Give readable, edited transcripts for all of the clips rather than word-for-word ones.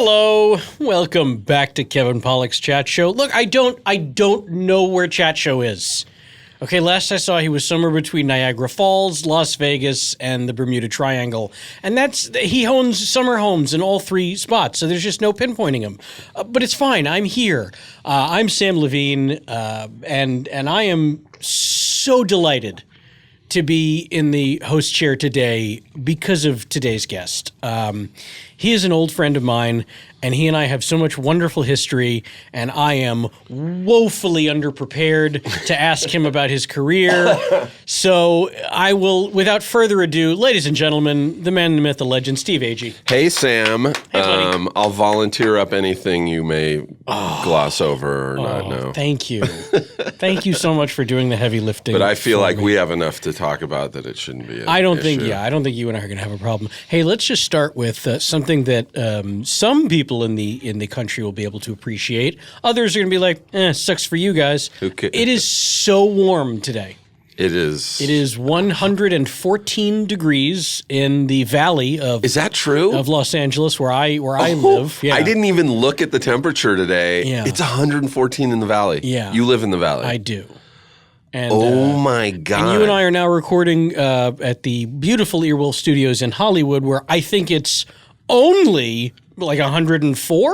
Hello, welcome back to Kevin Pollak's Chat Show. Look, I don't know where Chat Show is. Okay, last I saw he was somewhere between Niagara Falls, Las Vegas, and the Bermuda Triangle. And he owns summer homes in all three spots, so there's just no pinpointing him. But it's fine, I'm here. I'm Samm Levine, and I am so delighted to be in the host chair today because of today's guest. He is an old friend of mine, and he and I have so much wonderful history, and I am woefully underprepared to ask him about his career. So I will, without further ado, ladies and gentlemen, the man, the myth, the legend, Steve Agee. Hey, Sam. Hey, buddy. I'll volunteer up anything you may gloss over or not know. Thank you. Thank you so much for doing the heavy lifting. But I feel like we have enough to talk about that it shouldn't be an I don't issue. think you and I are going to have a problem. Hey, let's just start with something that some people in the country will be able to appreciate. Others are going to be like, sucks for you guys. It is so warm today. It is. It is 114 degrees in the valley of. Is that true? Of Los Angeles, where I live. Yeah. I didn't even look at the temperature today. Yeah. It's 114 in the valley. Yeah. You live in the valley. I do. And, my God. And you and I are now recording at the beautiful Earwolf Studios in Hollywood, where I think it's only like 104,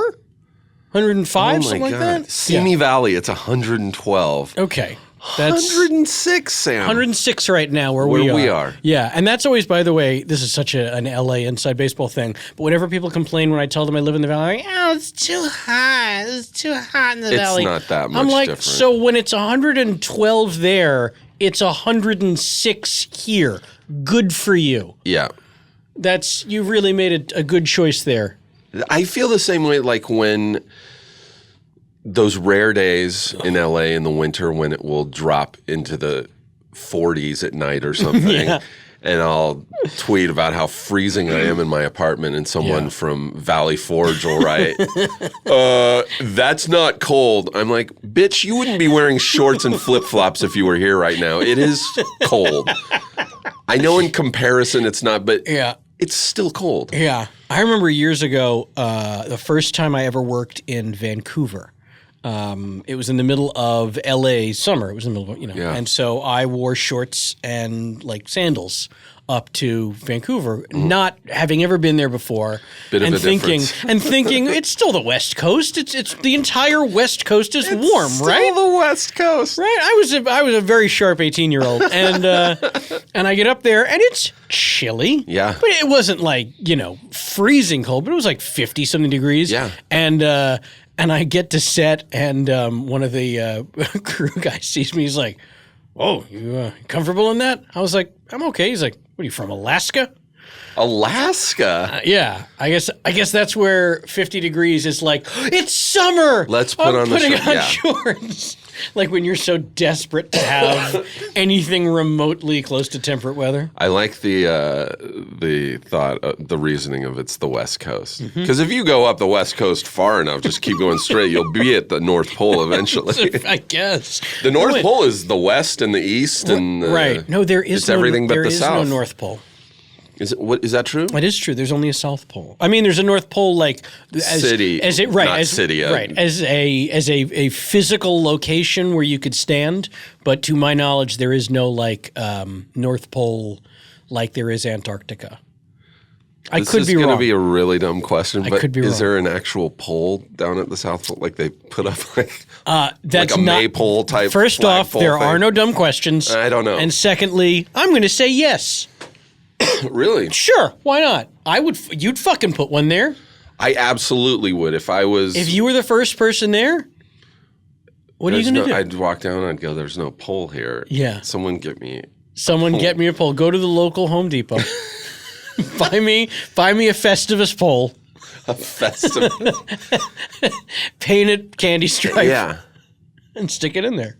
105, something like that. Simi Valley, it's 112. Okay. That's 106, Sam. 106 right now where we are. Yeah, and that's always, by the way, this is such an LA inside baseball thing, but whenever people complain when I tell them I live in the valley, like, oh, it's too hot. It's too hot in the valley. It's not that much I'm like, different. so when it's 112 there, it's 106 here. Good for you. Yeah. You really made a good choice there. I feel the same way like when those rare days in LA in the winter when it will drop into the 40s at night or something. Yeah. And I'll tweet about how freezing I am in my apartment, and someone from Valley Forge will write, that's not cold. I'm like, bitch, you wouldn't be wearing shorts and flip-flops if you were here right now. It is cold. I know in comparison it's not, but it's still cold. Yeah. I remember years ago, the first time I ever worked in Vancouver. It was in the middle of LA summer. It was in the middle of, and so I wore shorts and like sandals up to Vancouver, not having ever been there before, and thinking it's still the West Coast. It's the entire West Coast is warm, right? Still the West Coast, right? I was a very sharp 18-year-old, and I get up there and it's chilly. Yeah, but it wasn't like freezing cold, but it was like 50-something degrees. Yeah, and I get to set, and one of the crew guys sees me. He's like, "Oh, you comfortable in that?" I was like, "I'm okay." He's like, "What are you from, Alaska?" Alaska? Yeah, I guess that's where 50 degrees is like, it's summer. Let's put on shorts. Like when you're so desperate to have anything remotely close to temperate weather. I like the thought, the reasoning of it's the West Coast. Because if you go up the West Coast far enough, just keep going straight, you'll be at the North Pole eventually. I guess. The North Pole is the West and the East. And right. No, there is everything but the South. There is no North Pole. Is that true? It is true. There's only a South Pole. I mean, there's a North Pole as a physical location where you could stand. But to my knowledge, there is no North Pole like there is Antarctica. I could be wrong. This is going to be a really dumb question, but is there an actual pole down at the South Pole? Like they put up that's like a maypole type. First off, there are no dumb questions. I don't know. And secondly, I'm going to say yes. Really? Sure. Why not? You'd fucking put one there. I absolutely would if I was. If you were the first person there, what are you going to do? I'd walk down and I'd go, "There's no pole here." Yeah. Someone get me a pole. Go to the local Home Depot. buy me a Festivus pole. A Festivus. Paint it candy stripe. Yeah. And stick it in there.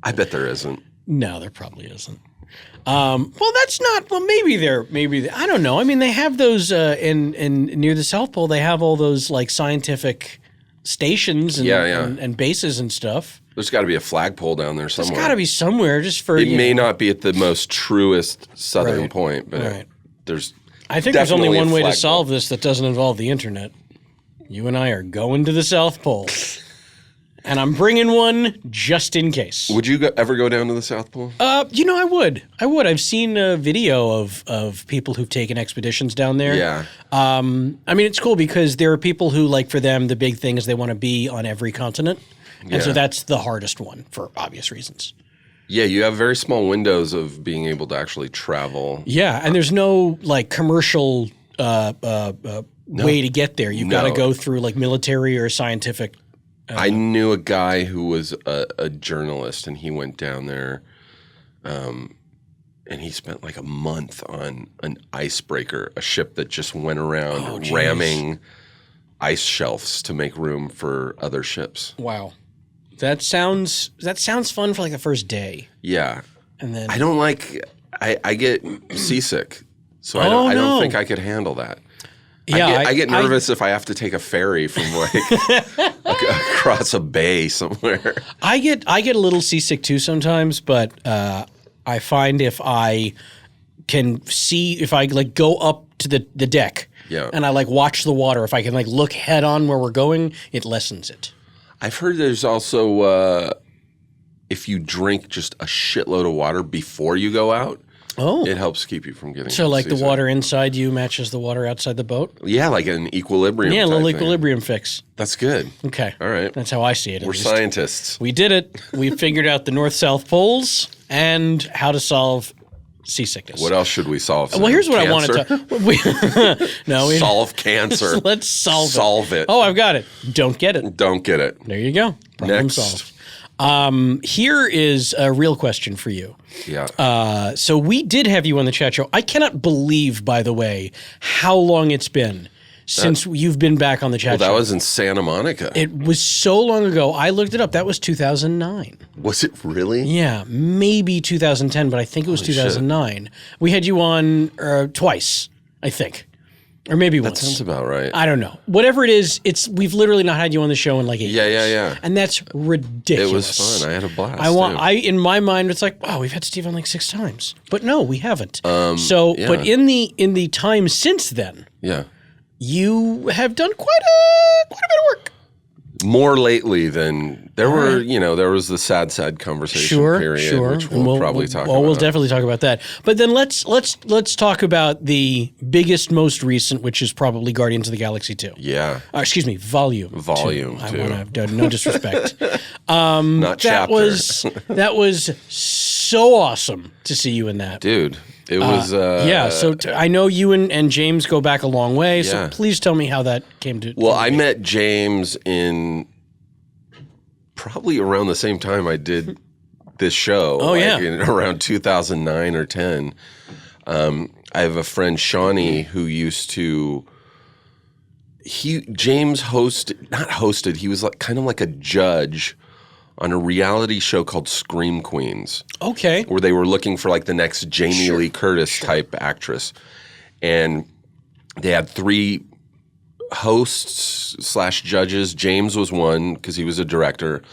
I bet there isn't. No, there probably isn't. Well, that's not. Well, maybe there. I don't know. I mean, they have those in near the South Pole. They have all those like scientific stations and bases and stuff. There's got to be a flagpole down there somewhere. There's got to be somewhere just for. It may not be at the most truest southern point, but there's. I think there's only one way to solve this that doesn't involve the internet. You and I are going to the South Pole. And I'm bringing one just in case. Would you ever go down to the South Pole? I would. I've seen a video of people who've taken expeditions down there. Yeah. I mean, it's cool because there are people who, like, for them, the big thing is they want to be on every continent. And so that's the hardest one for obvious reasons. Yeah, you have very small windows of being able to actually travel. Yeah, and there's no, like, commercial way to get there. You've got to go through, like, military or scientific. I knew a guy who was a journalist, and he went down there, and he spent like a month on an icebreaker, a ship that just went around ramming ice shelves to make room for other ships. Wow. That sounds fun for like the first day. Yeah. And then I don't like I get seasick. So I don't think I could handle that. Yeah, I get nervous if I have to take a ferry from like across a bay somewhere. I get a little seasick too sometimes, but I find if I can see, if I like go up to the deck and I like watch the water, if I can like look head on where we're going, it lessens it. I've heard there's also if you drink just a shitload of water before you go out, it helps keep you from getting so like seasick. the water inside you matches the water outside the boat? Yeah, like an equilibrium. Yeah, a little type equilibrium thing. fix. That's good. Okay. All right. That's how I see it. We're scientists. We did it. We figured out the North-South poles and how to solve seasickness. What else should we solve? Well, here's what Cancer? I wanted to... Solve cancer. Let's solve it. Solve it. Oh, I've got it. Don't get it. Don't get it. There you go. Problem Next. solved. Here is a real question for you. Yeah. So we did have you on the chat show. I cannot believe, by the way, how long it's been since you've been back on the chat show. That was in Santa Monica. It was so long ago. I looked it up. That was 2009. Was it really? Yeah, maybe 2010, but I think it was 2009. We had you on twice, I think. Or maybe once. That sounds about right. I don't know. Whatever it is, we've literally not had you on the show in like 8 years. Yeah. And that's ridiculous. It was fun. I had a blast. In my mind, it's like, wow, we've had Steve on like 6 times. But no, we haven't. But in the time since then, you have done quite a bit of work. More lately than there were, there was the sad conversation period, which we'll probably talk about. We'll definitely talk about that. But then let's talk about the biggest, most recent, which is probably Guardians of the Galaxy 2. Yeah. Excuse me, Volume 2. I want to, no disrespect. Not chapter. That was so awesome to see you in that. Dude, it was... so I know you and James go back a long way, so please tell me how that came to... Well, I met James in probably around the same time I did this show. In around 2009 or 10. I have a friend, Shawnee, who used to... James hosted, he was like kind of like a judge on a reality show called Scream Queens. Okay. Where they were looking for like the next Jamie Lee Curtis type actress. And they had 3 hosts / judges. James was one because he was a director.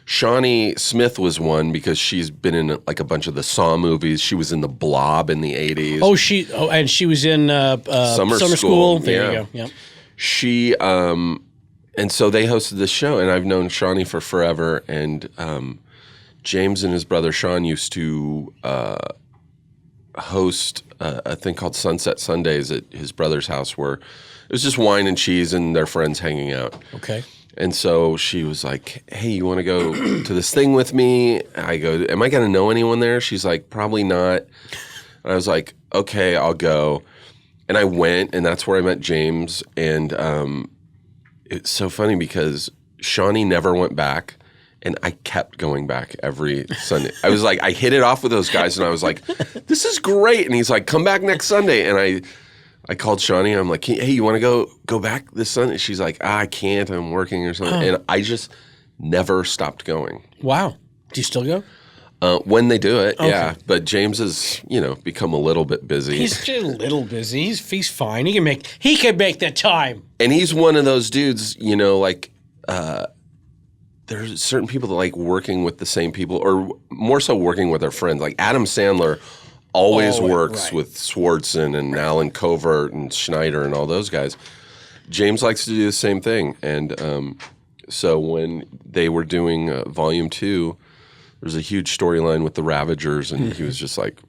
Shawnee Smith was one because she's been in like a bunch of the Saw movies. She was in The Blob in the 80s. And she was in Summer School. There you go. Yep. She and so they hosted this show, and I've known Shawnee for forever. And James and his brother Sean used to host a thing called Sunset Sundays at his brother's house, where it was just wine and cheese and their friends hanging out. Okay. And so she was like, hey, you want to go to this thing with me? I go, am I going to know anyone there? She's like, probably not. And I was like, okay, I'll go. And I went, and that's where I met James. And it's so funny because Shawnee never went back, and I kept going back every Sunday. I was like, I hit it off with those guys, and I was like, this is great. And he's like, come back next Sunday. And I called Shawnee. I'm like, hey, you want to go back this Sunday? She's like, I can't. I'm working or something. And I just never stopped going. Wow. Do you still go? When they do it, yeah. But James has, become a little bit busy. He's just a little busy. He's fine. He can make the time. And he's one of those dudes, there's certain people that like working with the same people, or more so working with their friends. Like Adam Sandler always works with Swartzen and Alan Covert and Schneider and all those guys. James likes to do the same thing. And so when they were doing Volume 2, there was a huge storyline with the Ravagers, and he was just like,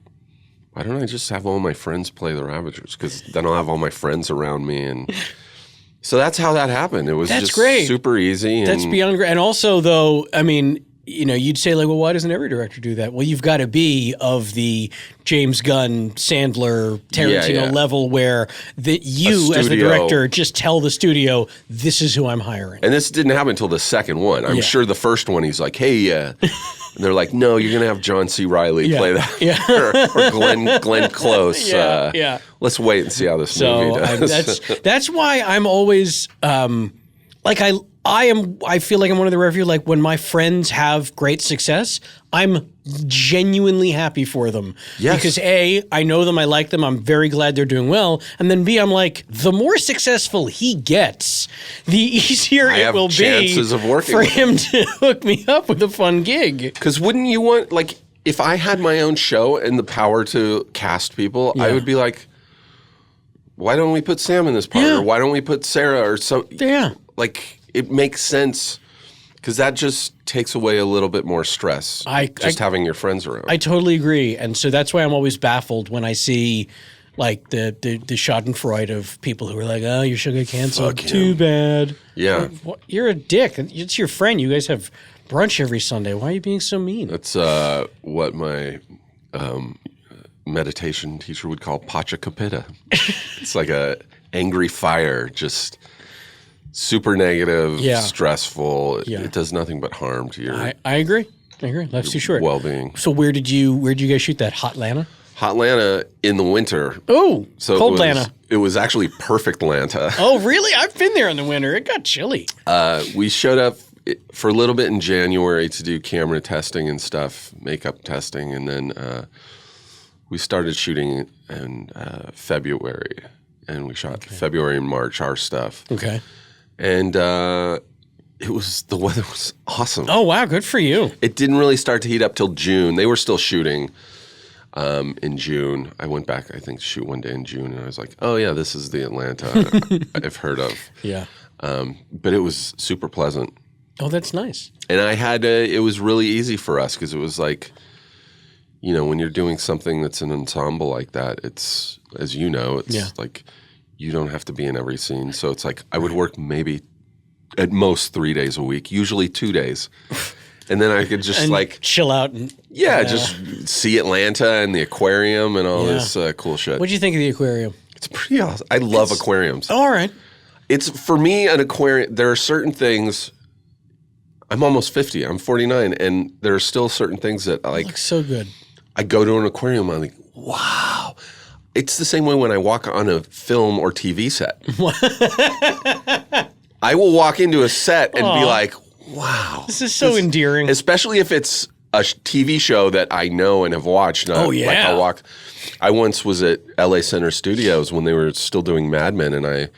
why don't I just have all my friends play the Ravagers? Because then I'll have all my friends around me. And so that's how that happened. It was just great. Super easy. That's beyond great. And also, though, I mean, you know, you'd say, like, well, why doesn't every director do that? Well, you've got to be of the James Gunn, Sandler, Tarantino level where you, as the director, just tell the studio, this is who I'm hiring. And this didn't happen until the second one. I'm sure the first one, he's like, hey, and they're like, no, you're going to have John C. Reilly play that. or Glenn Close. Let's wait and see how this movie does. That's why I'm always, I feel like I'm one of the review, like when my friends have great success, I'm genuinely happy for them. Yes. Because A, I know them, I like them, I'm very glad they're doing well. And then B, I'm like, the more successful he gets, the easier it will be for him to hook me up with a fun gig. Because wouldn't you want, like, if I had my own show and the power to cast people, I would be like, why don't we put Sam in this part? Or why don't we put Sarah or some? Yeah. Like, it makes sense because that just takes away a little bit more stress. Having your friends around. I totally agree, and so that's why I'm always baffled when I see like the Schadenfreude of people who are like, "Oh, your show got canceled. Too bad." Yeah, you're a dick. It's your friend. You guys have brunch every Sunday. Why are you being so mean? That's what my meditation teacher would call pacha capita. It's like a angry fire, just. Super negative, stressful. It does nothing but harm to your. I agree. Life's too short. Well-being. So where'd you guys shoot that? Hotlanta? Hotlanta in the winter. Oh, so cold Atlanta. It was actually perfect Atlanta. Oh, really? I've been there in the winter. It got chilly. We showed up for a little bit in January to do camera testing and stuff, makeup testing, and then we started shooting in February, and we shot February and March our stuff. Okay. And the weather was awesome. Oh, wow. Good for you. It didn't really start to heat up till June. They were still shooting in June. I went back, I think, to shoot one day in June, and I was like, oh, yeah, this is the Atlanta I've heard of. Yeah. But it was super pleasant. Oh, that's nice. And it was really easy for us because it was like, you know, when you're doing something that's an ensemble like that, it's, as you know, it's like you don't have to be in every scene. So it's like I would work maybe at most 3 days a week, usually 2 days. And then I could just like chill out and just see Atlanta and the aquarium and all this cool shit. What'd you think of the aquarium? It's pretty awesome. I love aquariums. All right. It's for me an aquarium. There are certain things. I'm almost 50. I'm 49, and there are still certain things that like. It looks so good. I go to an aquarium. I'm like, wow. It's the same way when I walk on a film or TV set. I will walk into a set and be like, wow. This is so endearing. Especially if it's a TV show that I know and have watched. Like I once was at LA Center Studios when they were still doing Mad Men, and I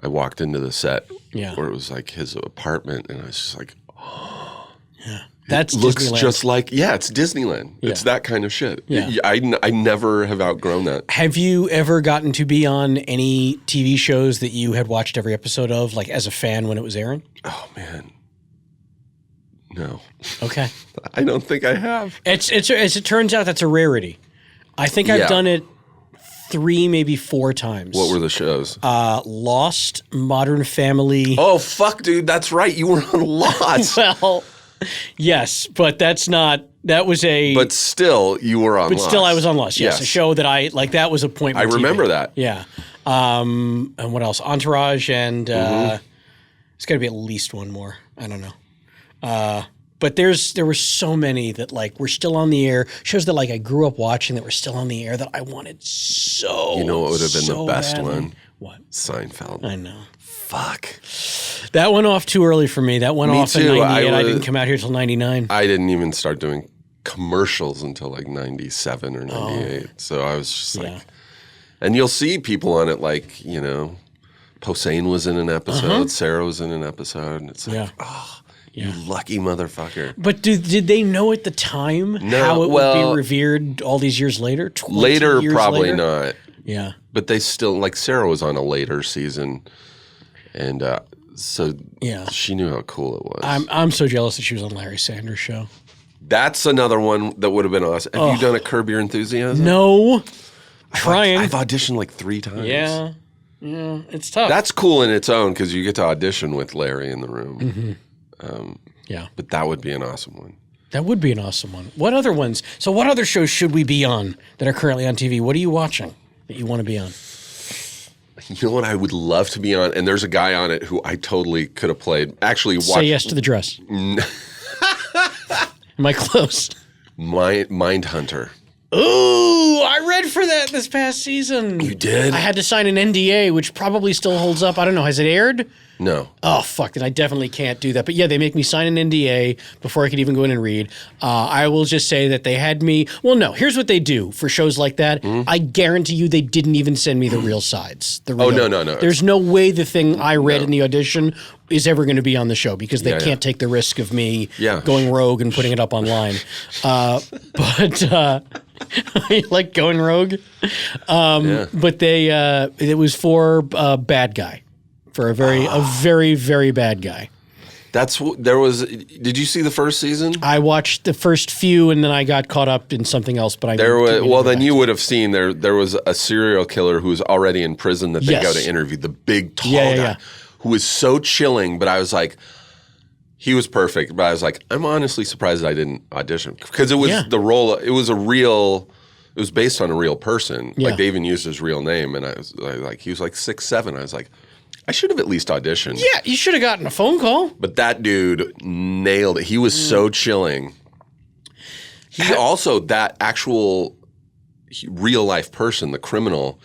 walked into the set where it was like his apartment, and I was just like, oh. Yeah. That's looks Disneyland. Just like, it's Disneyland. Yeah. It's that kind of shit. Yeah. I never have outgrown that. Have you ever gotten to be on any TV shows that you had watched every episode of, like as a fan when it was airing? Oh, man. No. Okay. I don't think I have. It's as it turns out, that's a rarity. I think I've done it 3, maybe 4 times. What were the shows? Lost, Modern Family. Oh, fuck, dude. That's right. You were on Lost. Well... Yes, but that was a... But still, you were on Lost. But still, I was on Lost, yes. A show that that was a point. I remember that. Yeah. And what else? Entourage and it's got to be at least one more. I don't know. But there were so many that like were still on the air. Shows that like I grew up watching that were still on the air that I wanted so You know what would have been the best badly. one? What? Seinfeld. I know. Fuck. That went off too early for me. That went off in 98. I didn't come out here till 99. I didn't even start doing commercials until like 97 or 98. So I was just like, and you'll see people on it like, you know, Posehn was in an episode, Sarah was in an episode, and it's like, you lucky motherfucker. But did they know at the time how it would be revered all these years later? Probably not. Yeah. But they still, like Sarah was on a later season. And so Yeah. she knew how cool it was. I'm so jealous that she was on Larry Sanders' show. That's another one that would have been awesome. Have you done a Curb Your Enthusiasm? No. Trying. I've auditioned like 3 times. Yeah. Yeah. It's tough. That's cool in its own because you get to audition with Larry in the room. Yeah. But that would be an awesome one. That would be an awesome one. What other ones? So what other shows should we be on that are currently on TV? What are you watching that you want to be on? You know what I would love to be on? And there's a guy on it who I totally could have played. Actually, Say Yes to the Dress. Am I close? Mindhunter. Ooh, I read for that this past season. You did? I had to sign an NDA, which probably still holds up. I don't know. Has it aired? No. Oh, fuck. Then I definitely can't do that. But yeah, they make me sign an NDA before I could even go in and read. I will just say that they had me. Well, no. Here's what they do for shows like that. I guarantee you they didn't even send me the real sides. No. There's no way the thing I read in the audition is ever going to be on the show because they can't take the risk of me going rogue and putting it up online. But I like going rogue. But it was for a bad guy. For a very, very bad guy. Did you see the first season? I watched the first few and then I got caught up in something else, but you would have seen there was a serial killer who was already in prison that they go to interview, the big tall guy who was so chilling, but I was like, he was perfect, but I was like, I'm honestly surprised that I didn't audition because it was the role, it was based on a real person. Like they even used his real name and he was like 6'7". I was like, I should have at least auditioned. Yeah, you should have gotten a phone call. But that dude nailed it. He was so chilling. He also, that actual real life person, the criminal,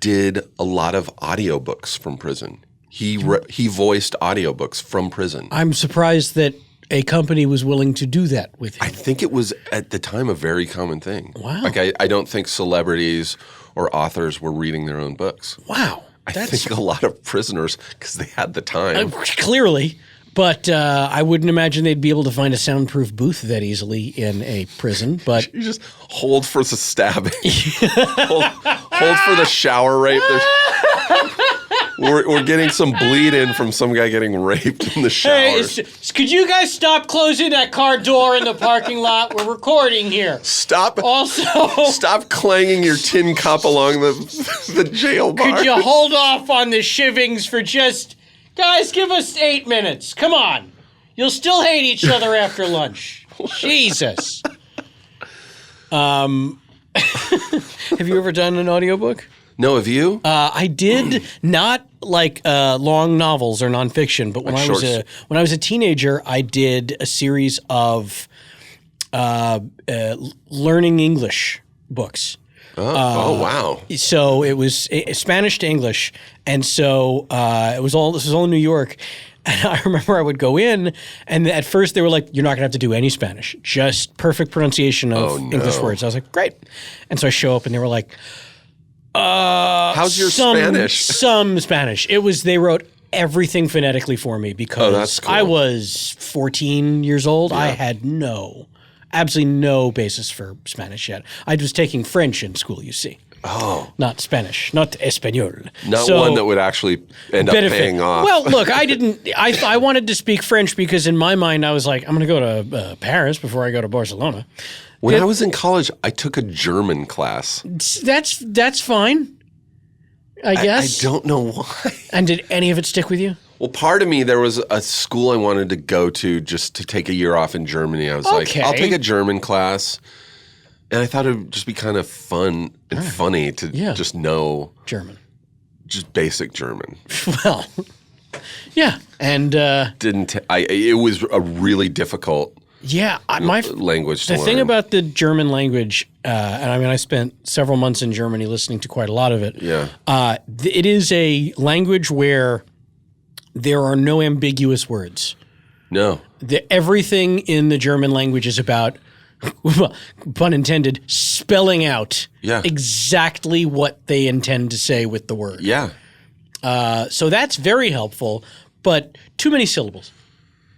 did a lot of audiobooks from prison. He voiced audiobooks from prison. I'm surprised that a company was willing to do that with him. I think it was at the time a very common thing. Wow. Like I don't think celebrities or authors were reading their own books. Wow. I think a lot of prisoners, because they had the time. Clearly. But I wouldn't imagine they'd be able to find a soundproof booth that easily in a prison. But you just hold for the stabbing. hold for the shower rape. We're getting some bleed in from some guy getting raped in the shower. Hey, could you guys stop closing that car door in the parking lot? We're recording here. Stop clanging your tin cup along the jail bar. Could you hold off on the shivings for just... Guys, give us 8 minutes. Come on. You'll still hate each other after lunch. Jesus. Have you ever done an audiobook? No, have you? I did not like long novels or nonfiction, but when I was a teenager, I did a series of learning English books. Oh wow! So it was Spanish to English, and so this was all in New York. And I remember I would go in, and at first they were like, "You're not gonna have to do any Spanish, just perfect pronunciation of English words." I was like, "Great," and so I show up, and they were like, "How's your Spanish?" Some Spanish. They wrote everything phonetically for me because that's cool. I was 14 years old. I had absolutely no basis for Spanish yet. I was taking French in school, you see. Oh. Not Spanish, not Espanol. Not one that would actually end up paying off. Well, look, I wanted to speak French because in my mind I was like, I'm going to go to Paris before I go to Barcelona. When I was in college, I took a German class. That's fine, I guess. I don't know why. And did any of it stick with you? Well, part of me, there was a school I wanted to go to just to take a year off in Germany. I was like, I'll take a German class. And I thought it would just be kind of fun and funny to just know German. Just basic German. Well, yeah. And it was a really difficult language to learn. The thing about the German language, and I mean, I spent several months in Germany listening to quite a lot of it. Yeah. It is a language where there are no ambiguous words. No. Everything in the German language is about, pun intended, spelling out exactly what they intend to say with the word. Yeah. So that's very helpful, but too many syllables.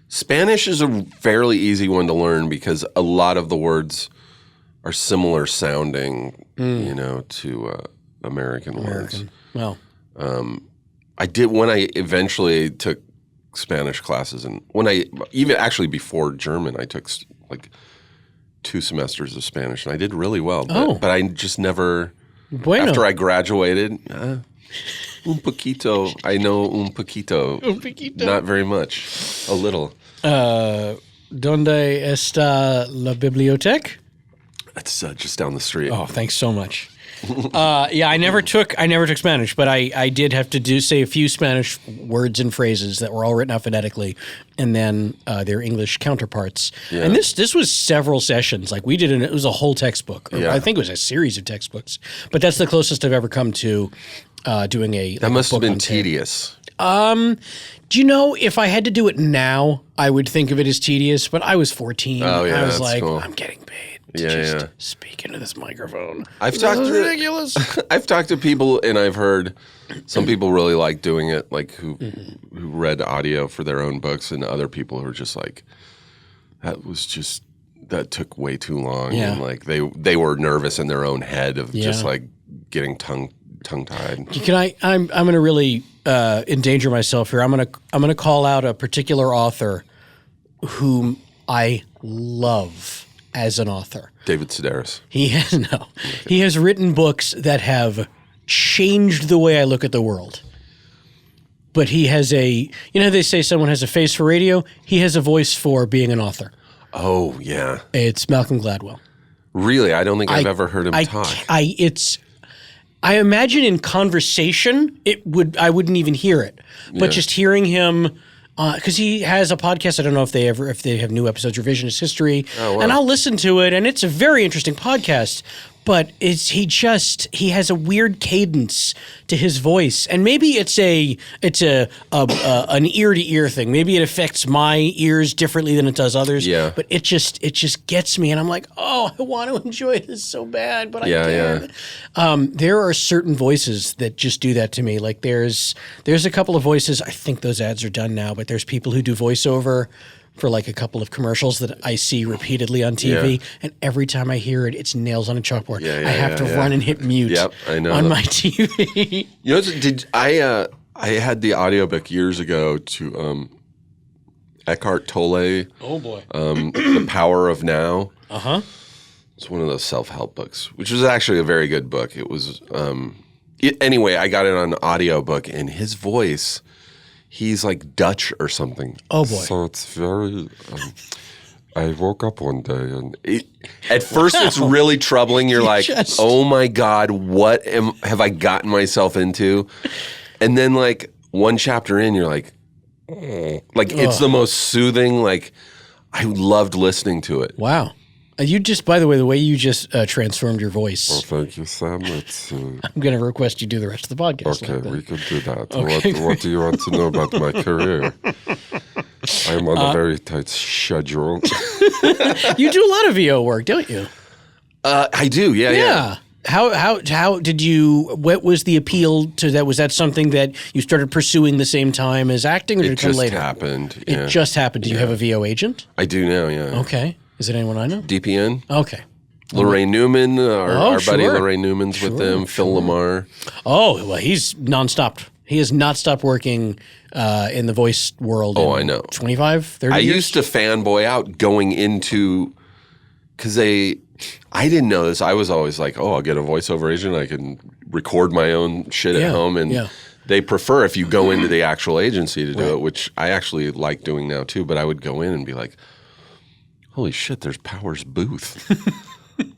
Spanish is a fairly easy one to learn because a lot of the words are similar sounding, to American words. Well, I did when I eventually took Spanish classes, and when I even actually before German, I took like 2 semesters of Spanish, and I did really well. But I just never. Bueno. After I graduated, un poquito. I know un poquito. Un poquito. Not very much. A little. ¿Dónde está la biblioteca? That's just down the street. Oh, thanks so much. Yeah, I never took Spanish, but I did have to say a few Spanish words and phrases that were all written out phonetically, and then their English counterparts. Yeah. And this was several sessions. Like we did, it was a whole textbook. I think it was a series of textbooks. But that's the closest I've ever come to doing a. That must have been tedious. Do you know, if I had to do it now, I would think of it as tedious. But I was 14. Oh yeah, I was like, cool. I'm getting paid. To speak into this microphone. Ridiculous. I've talked to people, and I've heard some people really like doing it, like who read audio for their own books, and other people who are just like, that took way too long, and like they were nervous in their own head of just like getting tongue tied. I'm going to really endanger myself here. I'm going to call out a particular author whom I love as an author. David Sedaris. He has written books that have changed the way I look at the world. But he has they say someone has a face for radio? He has a voice for being an author. Oh, yeah. It's Malcolm Gladwell. Really? I don't think I've ever heard him talk. I imagine in conversation, I wouldn't even hear it. But just hearing him, because he has a podcast. I don't know if they have new episodes, Revisionist History, and I'll listen to it, and it's a very interesting podcast. But he has a weird cadence to his voice, and maybe it's an ear to ear thing. Maybe it affects my ears differently than it does others. Yeah. But it just gets me, and I'm like, oh, I want to enjoy this so bad, but I can't. Yeah. There are certain voices that just do that to me. Like there's a couple of voices. I think those ads are done now, but there's people who do voiceover for like a couple of commercials that I see repeatedly on TV, and every time I hear it, it's nails on a chalkboard. I have to run and hit mute on my TV. You know, I had the audiobook years ago to Eckhart Tolle. Oh boy, The Power of Now. It's one of those self-help books, which was actually a very good book. It was anyway. I got it on audiobook, and his voice. He's like Dutch or something. Oh, boy. So it's very... I woke up one day and... At first, it's really troubling. You're like, oh, my God, what have I gotten myself into? And then, like, one chapter in, you're like... it's the most soothing, like... I loved listening to it. Wow. You just, by the way you just transformed your voice. Oh, thank you, Sam. I'm going to request you do the rest of the podcast. Okay, we can do that. Okay. What do you want to know about my career? I'm on a very tight schedule. You do a lot of VO work, don't you? I do, yeah. How did you? What was the appeal to that? Was that something that you started pursuing the same time as acting, or did it come later? It just happened. It just happened. Do you have a VO agent? I do now. Yeah. Okay. Is it anyone I know? DPN. Okay. Lorraine Newman, our buddy Lorraine Newman's with them. Phil Lamar. Oh, well, he's nonstop. He has not stopped working in the voice world. Oh, I know. 25, 30 years? I used to fanboy out going into, because I didn't know this. I was always like, oh, I'll get a voiceover agent. I can record my own shit at home. And they prefer if you go into the actual agency to do it, which I actually like doing now too. But I would go in and be like, holy shit, there's Powers Booth.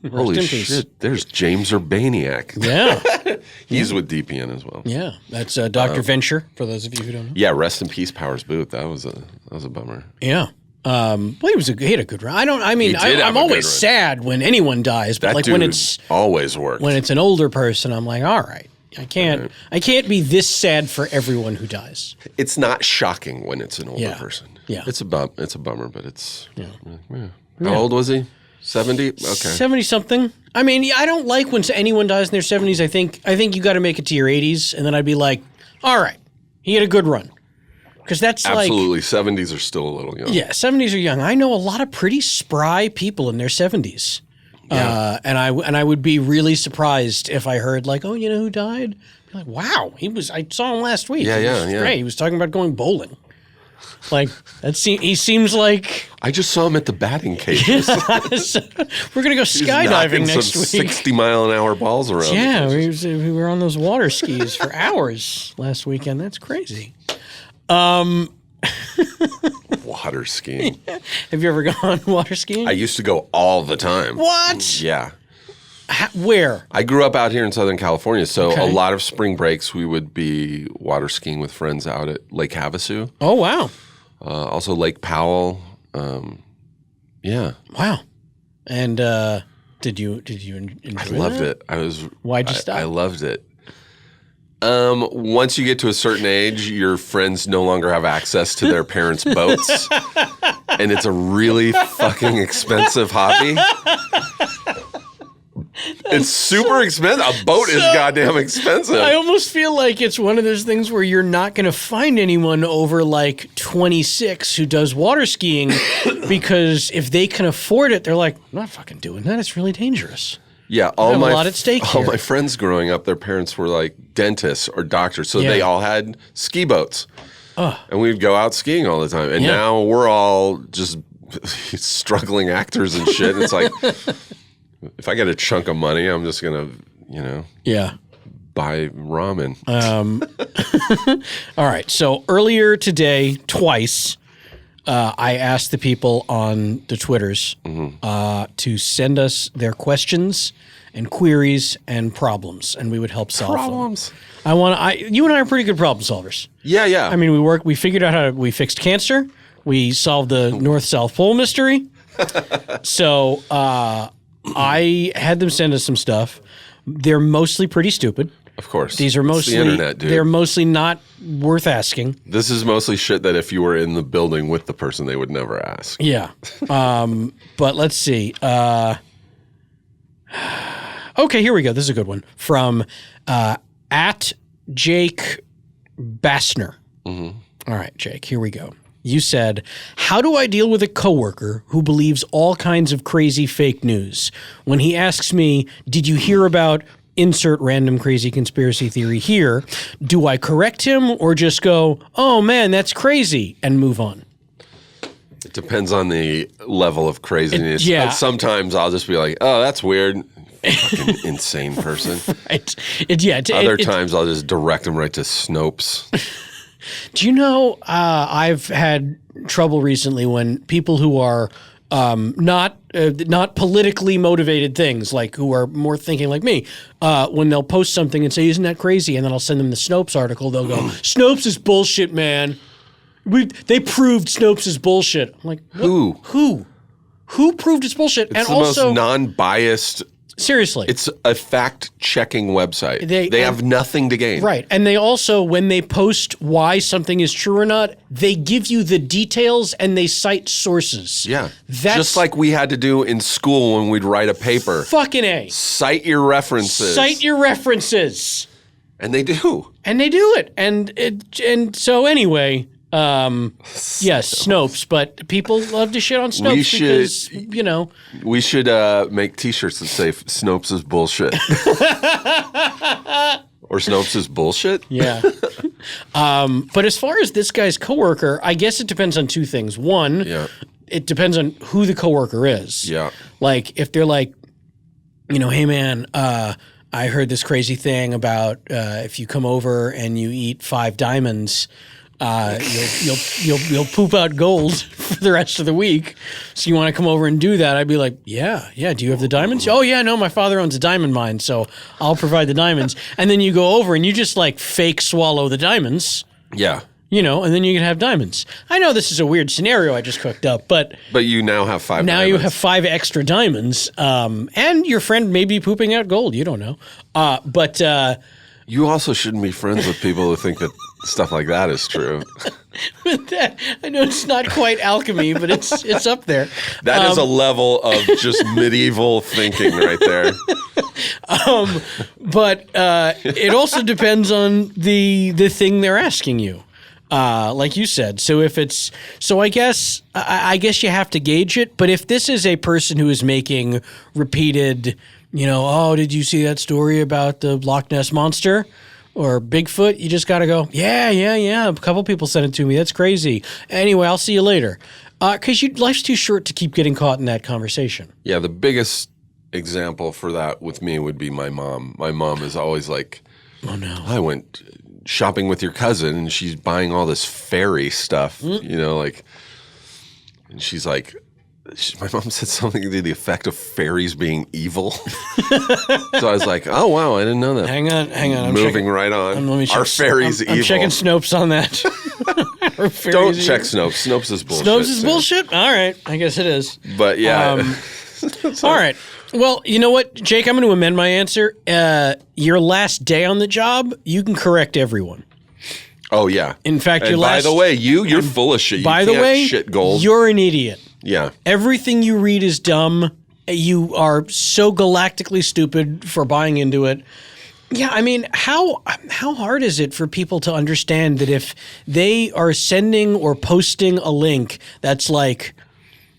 Holy shit, there's James Urbaniak. Yeah. He's with DPN as well. Yeah. That's Dr. Venture, for those of you who don't know. Yeah, rest in peace, Powers Booth. That was a bummer. Yeah. Well, he had a good run. I'm always sad when anyone dies, but that like dude when it's always worked. When it's an older person, I'm like, all right. I can't be this sad for everyone who dies. It's not shocking when it's an older person. Yeah. It's a bummer, but it's How old was he? 70? Okay. 70-something. I mean, I don't like when anyone dies in their 70s. I think you got to make it to your 80s, and then I'd be like, all right, he had a good run. Because that's absolutely. 70s are still a little young. Yeah, 70s are young. I know a lot of pretty spry people in their 70s. Yeah. And I would be really surprised if I heard like, oh, you know who died? I'd be like, wow, I saw him last week. Yeah, He yeah, was yeah. great. He was talking about going bowling. Like he seems like I just saw him at the batting cages. so we're gonna go skydiving next some week. 60-mile-an-hour balls around. Yeah, we were on those water skis for hours last weekend. That's crazy. Water skiing. Have you ever gone water skiing? I used to go all the time. What? Yeah. Where? I grew up out here in Southern California, so Okay. a lot of spring breaks we would be water skiing with friends out at Lake Havasu. Oh wow. Also Lake Powell. Yeah. Wow. And did you enjoy I loved that? it. Why'd you stop? I loved it. Once you get to a certain age, your friends no longer have access to their parents' boats. And it's a really fucking expensive hobby. It's super expensive. A boat is goddamn expensive. I almost feel like it's one of those things where you're not going to find anyone over like 26 who does water skiing because if they can afford it, they're like, I'm not fucking doing that. It's really dangeous. Yeah, have a lot at stake all here. my friends growing up, their parents were like dentists or doctors, so Yeah. they all had ski boats. And we'd go out skiing all the time. And Yeah. now we're all just struggling actors and shit. And it's like, if I get a chunk of money, I'm just going to, Yeah. buy ramen. All right. So earlier today, twice, I asked the people on the Twitters to send us their questions and queries and problems, and we would help solve Problems. them. You and I are pretty good problem solvers. Yeah, yeah. I mean, we figured out we fixed cancer. We solved the North-South Pole mystery. So I had them send us some stuff. They're mostly pretty stupid. of course. These are It's mostly the internet, dude. they're mostly not worth asking. This is mostly shit that if you were in the building with the person, they would never ask. Yeah. But let's see. Okay, here we go. This is a good one from at Jake Bassner. All right, Jake, here we go. You said, how do I deal with a coworker who believes all kinds of crazy fake news? When he asks me, did you hear about insert random crazy conspiracy theory here? Do I correct him or just go, oh man, that's crazy, and move on? It depends on the level of craziness. Yeah. Sometimes I'll just be like, oh, that's weird. Fucking insane person. Right. Other times I'll just direct them right to Snopes. Do you know, I've had trouble recently when people who are not politically motivated things, like who are more thinking like me, when they'll post something and say, isn't that crazy? And then I'll send them the Snopes article. They'll go, Snopes is bullshit, man. They proved Snopes is bullshit. I'm like, what? Who proved it's bullshit? It's and the also, most non-biased. seriously. It's a fact-checking website. They have nothing to gain. Right. And they also, when they post why something is true or not, they give you the details and they cite sources. Yeah. That's just like we had to do in school when we'd write a paper. fucking A. Cite your references. Cite your references. And they do. And they do it. And so anyway, yes, Snopes, but people love to shit on Snopes because, you know. We should make T-shirts that say Snopes is bullshit. Or Snopes is bullshit? Yeah. But as far as this guy's coworker, I guess it depends on two things. One, Yeah. it depends on who the coworker is. Yeah. Like if they're like, you know, hey man, I heard this crazy thing about if you come over and you eat 5 diamonds, you'll poop out gold for the rest of the week. So you want to come over and do that? I'd be like, yeah. Do you have the diamonds? Oh yeah, no, my father owns a diamond mine, so I'll provide the diamonds. And then you go over and you just like fake swallow the diamonds, Yeah. you know, and then you can have diamonds. I know this is a weird scenario I just cooked up, but But you now have 5 now diamonds. you have 5 extra diamonds, and your friend may be pooping out gold. You don't know, but. You also shouldn't be friends with people who think that stuff like that is true. I know it's not quite alchemy, but it's up there. That is a level of just medieval thinking right there. But it also depends on the thing they're asking you. like you said. So I guess you have to gauge it. But if this is a person who is making repeated, oh, did you see that story about the Loch Ness Monster or Bigfoot? You just got to go, yeah. A couple people sent it to me. That's crazy. Anyway, I'll see you later. Because life's too short to keep getting caught in that conversation. Yeah, the biggest example for that with me would be my mom. My mom is always like, oh no, I went shopping with your cousin and she's buying all this fairy stuff, and she's like, my mom said something to the effect of fairies being evil. So I was like, oh wow, I didn't know that. Hang on. I'm moving checking, right on. Let me check, Are fairies evil? I'm checking Snopes on that. Don't check Snopes. Snopes is bullshit. Snopes is bullshit? All right. I guess it is. But yeah. All right. Well, you know what, Jake? I'm going to amend my answer. Your last day on the job, you can correct everyone. Oh, yeah. In fact, by the way, you're full of shit. By the way, shit gold. You're an idiot. Yeah. Everything you read is dumb. You are so galactically stupid for buying into it. Yeah, I mean, how hard is it for people to understand that if they are sending or posting a link that's like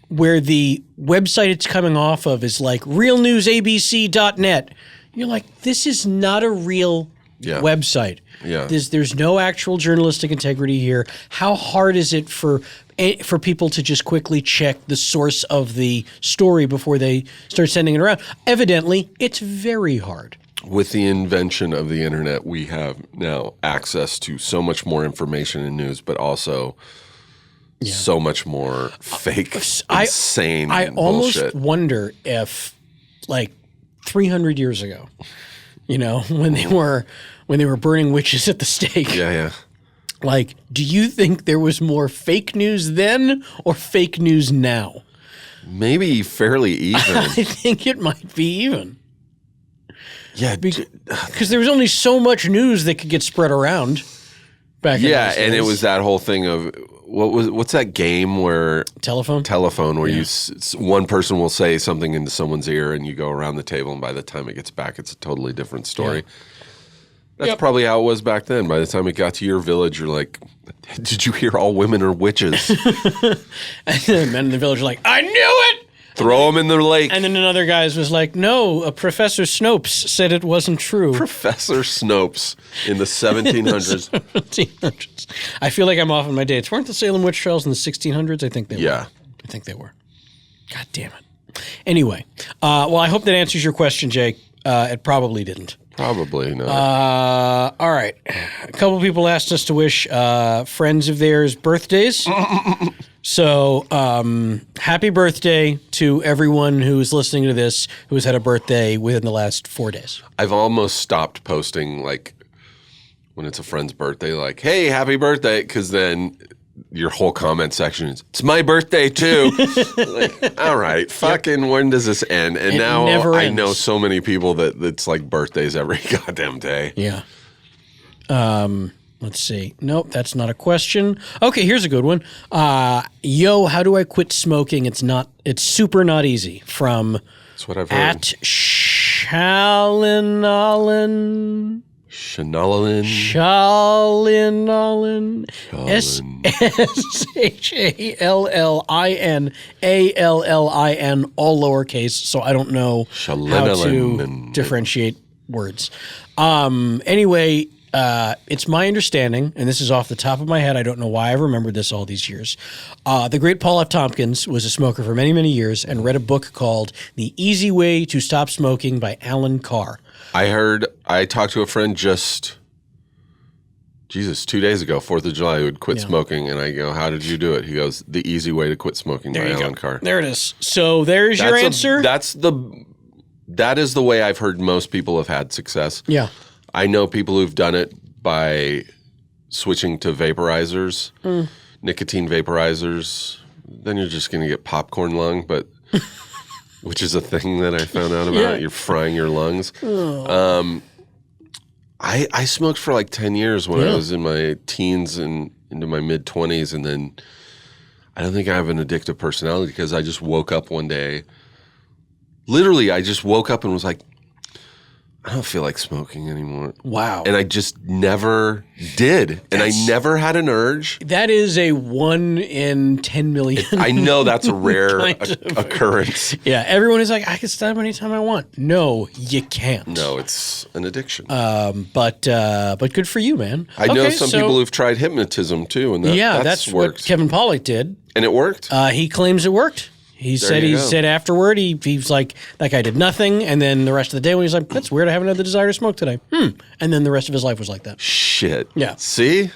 where the website it's coming off of is like realnewsabc.net, you're like, this is not a real website. Yeah. There's no actual journalistic integrity here. How hard is it for people to just quickly check the source of the story before they start sending it around? Evidently, it's very hard. With the invention of the internet, we have now access to so much more information and news, but also so much more fake, insane I almost bullshit. wonder if, like, 300 years ago, when they were burning witches at the stake. Yeah. Like, do you think there was more fake news then or fake news now? Maybe fairly even. I think it might be even. Yeah. Because there was only so much news that could get spread around back in those days. And it was that whole thing of, what's that game where... Telephone, where one person will say something into someone's ear and you go around the table and by the time it gets back, it's a totally different story. Yeah. That's probably how it was back then. By the time it got to your village, you're like, did you hear all women are witches? And the men in the village are like, I knew it! Throw them in the lake. And then another guy was like, no, Professor Snopes said it wasn't true. Professor Snopes in the 1700s. 1700s. I feel like I'm off on my dates. Weren't the Salem witch trials in the 1600s? I think they were. Yeah. I think they were. God damn it. Anyway, well, I hope that answers your question, Jake. It probably didn't. Probably not. All right. A couple people asked us to wish friends of theirs birthdays. So happy birthday to everyone who's listening to this who's had a birthday within the last 4 days. I've almost stopped posting, like, when it's a friend's birthday, like, hey, happy birthday, because then your whole comment section is, it's my birthday too. Like, all right, fucking when does this end? And now I know so many people that it's like birthdays every goddamn day. Yeah. Let's see. Nope, that's not a question. Okay, here's a good one. Yo, how do I quit smoking? It's super not easy. From that's what I've heard. At Shalinalan. Shalinalan. SHALLINALLIN, all lowercase, so I don't know how to differentiate words. Anyway, it's my understanding, and this is off the top of my head, I don't know why I've remembered this all these years. The great Paul F. Tompkins was a smoker for many, many years and read a book called The Easy Way to Stop Smoking by Alan Carr. I talked to a friend 2 days ago, 4th of July, who had quit smoking, and I go, how did you do it? He goes, The Easy Way to Quit Smoking by Alan Carr. There it is. So there's your answer. That is the way I've heard most people have had success. Yeah. I know people who've done it by switching to vaporizers, nicotine vaporizers. Then you're just going to get popcorn lung, but which is a thing that I found out about. Yeah. You're frying your lungs. Oh. I smoked for like 10 years when I was in my teens and into my mid-20s, and then I don't think I have an addictive personality because I just woke up one day. Literally, I just woke up and was like, I don't feel like smoking anymore. Wow. And I just never did. And I never had an urge. That is a 1 in 10 million. I know that's a rare occurrence. Yeah, everyone is like, I can stop anytime I want. No, you can't. No, it's an addiction. But good for you, man. I know some people who've tried hypnotism too, and that's worked. What Kevin Pollak did. And it worked? He claims it worked. He said afterward, he's like, that guy did nothing. And then the rest of the day when he's like, that's weird, I haven't had the desire to smoke today. And then the rest of his life was like that. Shit. Yeah. See?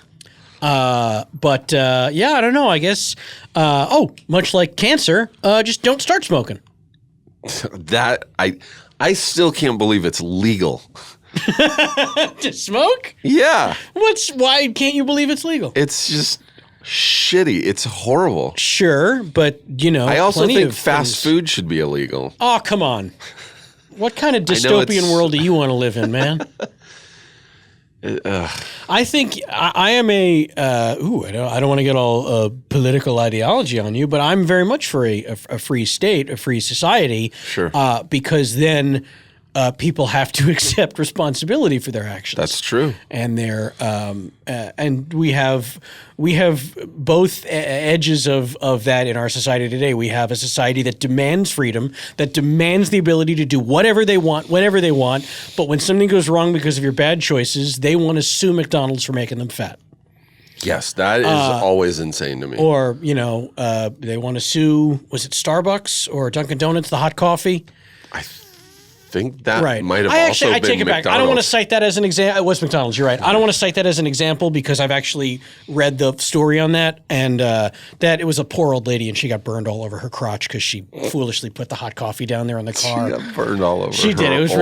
I don't know. I guess, much like cancer, just don't start smoking. That, I still can't believe it's legal. To smoke? Yeah. Why can't you believe it's legal? It's just shitty. It's horrible. Sure, but I also think fast food should be illegal. Oh, come on. What kind of dystopian world do you want to live in, man? I think I am I don't want to get all political ideology on you, but I'm very much for a free state, a free society. Sure. Because then people have to accept responsibility for their actions. That's true. And and we have both edges of that in our society today. We have a society that demands freedom, that demands the ability to do whatever they want, whenever they want. But when something goes wrong because of your bad choices, they want to sue McDonald's for making them fat. Yes, that is always insane to me. Or, they want to sue, was it Starbucks or Dunkin' Donuts, the hot coffee? I think that might have also been take it back. McDonald's. I don't want to cite that as an example. It was McDonald's. You're right. I don't want to cite that as an example because I've actually read the story on that, and that it was a poor old lady, and she got burned all over her crotch because she foolishly put the hot coffee down there in the car. She got burned all over. She did. It was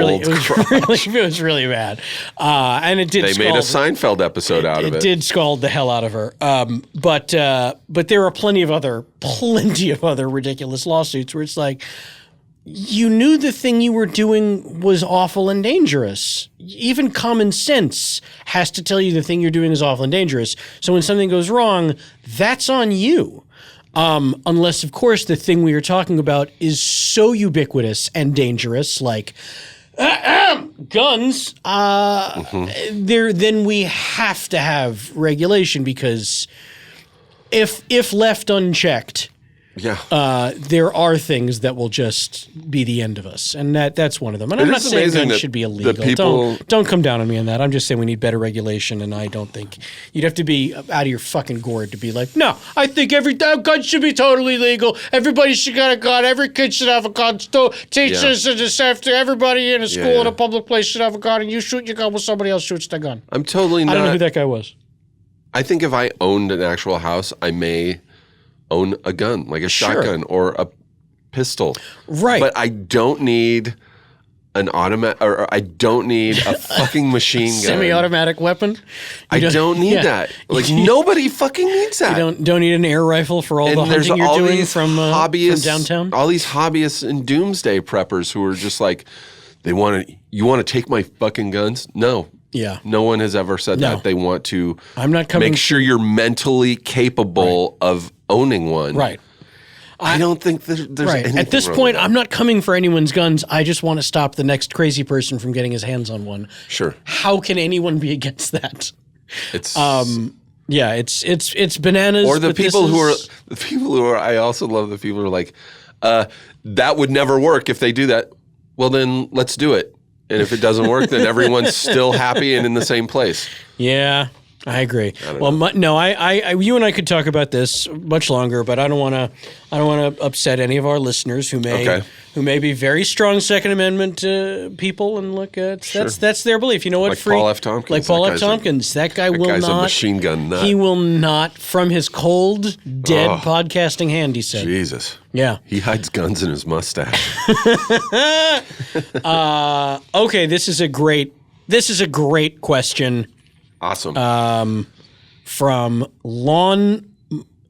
really bad. And it did. They made a Seinfeld episode out of it. It did scald the hell out of her. But there are plenty of other ridiculous lawsuits where it's like, you knew the thing you were doing was awful and dangerous. Even common sense has to tell you the thing you're doing is awful and dangerous. So when something goes wrong, that's on you. Unless, of course, the thing we are talking about is so ubiquitous and dangerous, like guns, then we have to have regulation because if left unchecked, there are things that will just be the end of us, and that's one of them. And I'm not saying guns should be illegal. Don't come down on me on that. I'm just saying we need better regulation, and I don't think you'd have to be out of your fucking gourd to be like, no, I think every damn gun should be totally legal. Everybody should get a gun. Every kid should have a gun. Teachers and everybody in a school in a public place should have a gun, and you shoot your gun when somebody else shoots their gun. I'm totally not. I don't know who that guy was. I think if I owned an actual house, I may own a gun, like a shotgun or a pistol. Right. But I don't need an automatic, or I don't need a fucking machine gun. Semi-automatic weapon? I don't need that. Like, nobody fucking needs that. You don't need an air rifle for all the hunting you're doing from downtown? All these hobbyists and doomsday preppers who are just like, you want to take my fucking guns? No. Yeah. No one has ever said that. They want to make sure you're mentally capable of owning one. Right. I don't think there's anything At this point, I'm not coming for anyone's guns. I just want to stop the next crazy person from getting his hands on one. Sure. How can anyone be against that? It's it's bananas. Or the people who are I also love the people who are like, that would never work if they do that. Well, then let's do it. And if it doesn't work, then everyone's still happy and in the same place. Yeah, I agree. You and I could talk about this much longer, but I don't want to upset any of our listeners who may be very strong Second Amendment people. And look, that's their belief. You know what? Like Paul F. Tompkins. Like Paul F. Tompkins. That guy will not. A machine gun nut. He will not, from his cold, dead podcasting hand, he said. Jesus. Yeah. He hides guns in his mustache. Okay, this is a great question. Awesome. From Law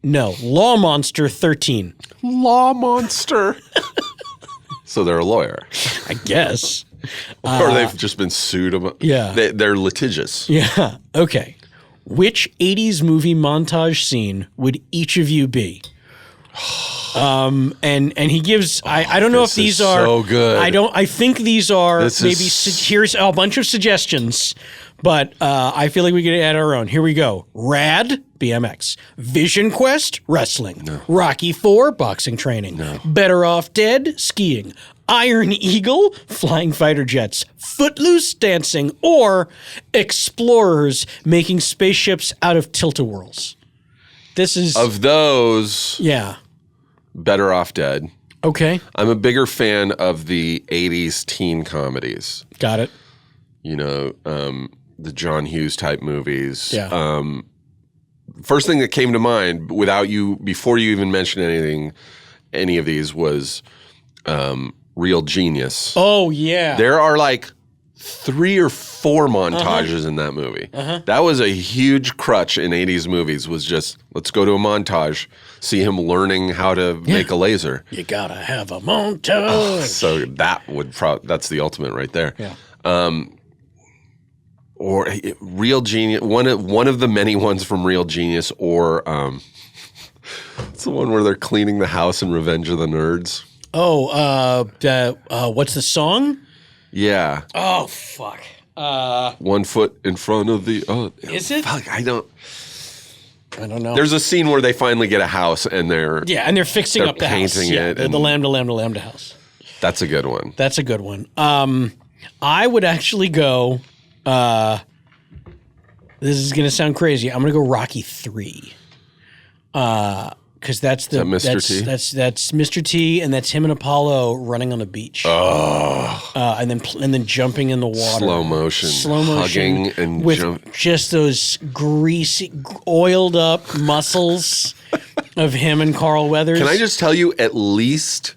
Monster 13. Law Monster. So they're a lawyer, I guess. Or they've just been sued. Yeah. They're litigious. Yeah. Okay. Which 80s movie montage scene would each of you be? And he gives I don't know if this these is are so good. I think these are This maybe is- here's a bunch of suggestions, but I feel like we could add our own. Here we go. Rad, BMX. Vision Quest, wrestling. Rocky 4, boxing training. Better Off Dead, skiing. Iron Eagle, flying fighter jets. Footloose, dancing. Or Explorers, making spaceships out of tilt-a-whirls. This is Of those, yeah. Better Off Dead. Okay, I'm a bigger fan of the 80s teen comedies. got it. You know, the John Hughes type movies. Yeah. First thing that came to mind before you even mentioned any of these was Real Genius. Oh yeah. There are like 3 or 4 montages in that movie. That was a huge crutch in 80s movies, was just, let's go to a montage, see him learning how to make a laser. You gotta have a montage. So that's the ultimate right there. Yeah. Or Real Genius, one of the many ones from Real Genius, or it's the one where they're cleaning the house in Revenge of the Nerds. Oh, what's the song? Yeah. Oh, fuck. 1 foot in front of the other. Is it? Fuck, I don't know. There's a scene where they finally get a house and they're fixing they're up the house. painting Yeah, it the and- Lambda house. That's a good one. That's a good one. I would actually go. This is gonna sound crazy. I'm gonna go Rocky 3. Because that's the Mr. T? That's Mr. T, and that's him and Apollo running on the beach. Oh, And then jumping in the water. slow motion, hugging and with jump. just those greasy, oiled up muscles of him and Carl Weathers. Can I just tell you, at least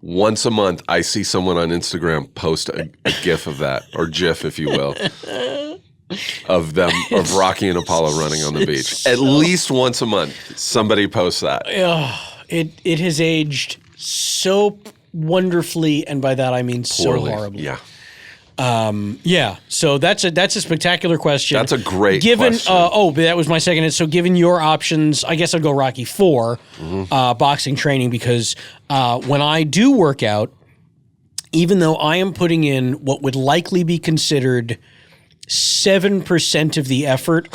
once a month, I see someone on Instagram post a GIF of that, or GIF, if you will, of Rocky and Apollo running on the beach. At least once a month, somebody posts that. It has aged so wonderfully, and by that I mean Poorly. so horribly. Yeah. Yeah. So that's a spectacular question. That's a great given, question. but that was my second. So given your options, I guess I'd go Rocky 4, boxing training, because when I do work out, even though I am putting in what would likely be considered 7% of the effort,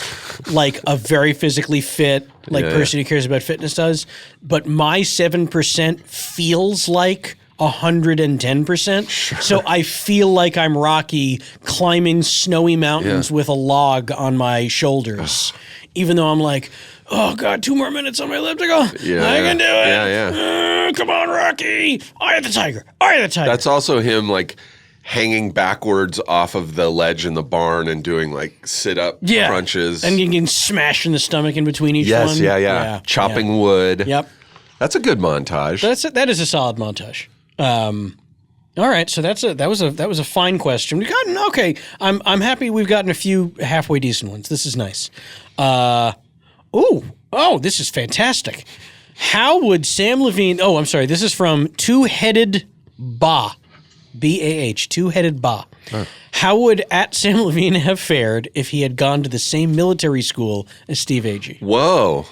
like a very physically fit, person who cares about fitness does, but my 7% feels like 110%. Sure. So I feel like I'm Rocky climbing snowy mountains with a log on my shoulders, even though I'm like, oh God, 2 more minutes on my elliptical. I can do it. Yeah. Come on, Rocky. Eye of the tiger. Eye of the tiger. That's also him, like, hanging backwards off of the ledge in the barn and doing, like, sit-up crunches. And getting smashed in the stomach in between each Yes, one. yeah. Chopping wood. Yep. That's a good montage. That is a solid montage. All right, so that was a fine question. We gotten okay. I'm happy we've gotten a few halfway decent ones. This is nice. This is fantastic. How would Samm Levine? Oh, I'm sorry. This is from Two-Headed Ba, B-A-H, Two-Headed Ba. How would @Samm Levine have fared if he had gone to the same military school as Steve Agee? Whoa.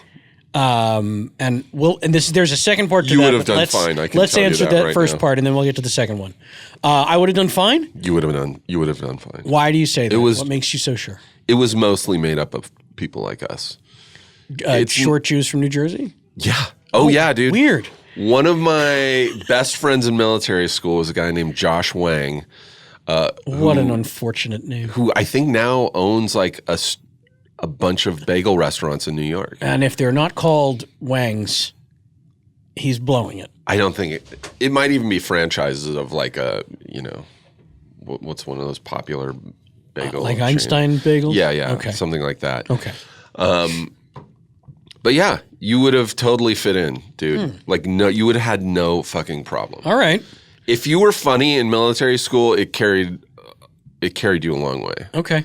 There's a second part to that. You would have but done fine. I can let's tell you answer that that right first now. part, and then we'll get to the second one. I would have done fine. You would have done fine. Why do you say that? was- What makes you so sure? It was mostly made up of people like us. Short Jews from New Jersey? Yeah. Oh yeah, dude. Weird. One of my best friends in military school was a guy named Josh Wang, What an unfortunate name. who I think now owns like a bunch of bagel restaurants in New York. And if they're not called Wangs, he's blowing it. I don't think it might even be franchises of like what's one of those popular bagel Like chains? Einstein bagels? Yeah. Okay. Something like that. Okay. But yeah, you would have totally fit in, dude. Like no, you would have had no fucking problem. All right. If you were funny in military school, it carried you a long way. Okay.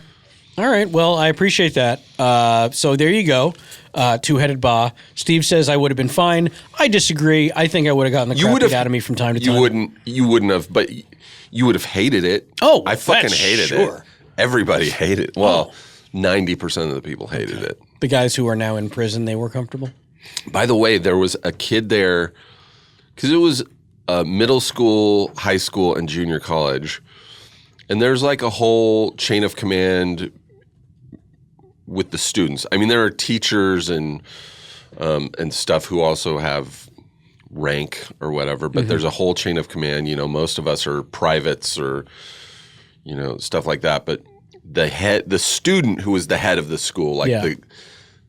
All right. Well, I appreciate that. So there you go. Two-Headed Ba. Steve says I would have been fine. I disagree. I think I would have gotten the crap beat out of me from time to time. You wouldn't have, but you would have hated it. Oh, I fucking that's hated sure. it. Everybody hated it. Well, 90% of the people hated it. The guys who are now in prison, they were comfortable? By the way, there was a kid there because it was middle school, high school, and junior college. And there's like a whole chain of command with the students. I mean, there are teachers and stuff who also have rank or whatever, but there's a whole chain of command. You know, most of us are privates or, you know, stuff like that. But the student who was the head of the school, like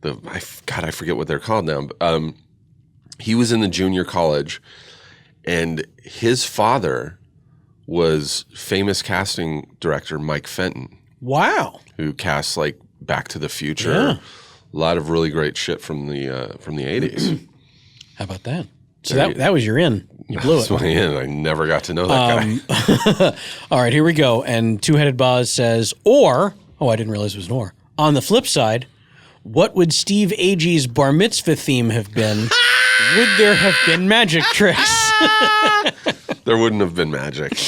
I forget what they're called now. But, he was in the junior college, and his father was famous casting director Mike Fenton. Wow. Who cast like Back to the Future. Yeah. A lot of really great shit from the 80s. How about that? So that was your in. You blew it. That's my in. I never got to know that guy. All right, here we go. And Two-Headed Boz says, I didn't realize it was an or. On the flip side, what would Steve Agee's bar mitzvah theme have been? Would there have been magic tricks? There wouldn't have been magic.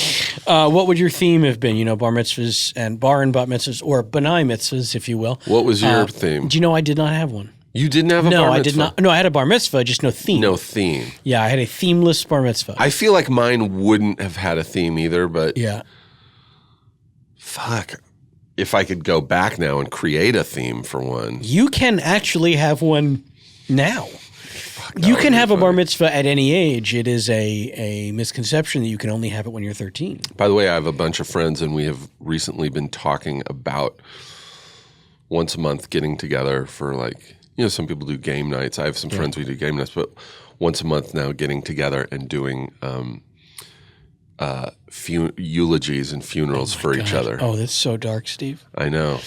What would your theme have been? You know, bar mitzvahs and bat mitzvahs, or benai mitzvahs, if you will. What was your theme? Do you know I did not have one? You didn't have a bar mitzvah? No, I did not. No, I had a bar mitzvah, just no theme. No theme. Yeah, I had a themeless bar mitzvah. I feel like mine wouldn't have had a theme either, but yeah. Fuck. If I could go back now and create a theme for one. You can actually have one now. You can have a bar mitzvah at any age. It is a misconception that you can only have it when you're 13. By the way, I have a bunch of friends, and we have recently been talking about once a month getting together for like, you know, some people do game nights. I have some friends who do game nights, but once a month now getting together and doing eulogies and funerals for each other. Oh, that's so dark, Steve. I know.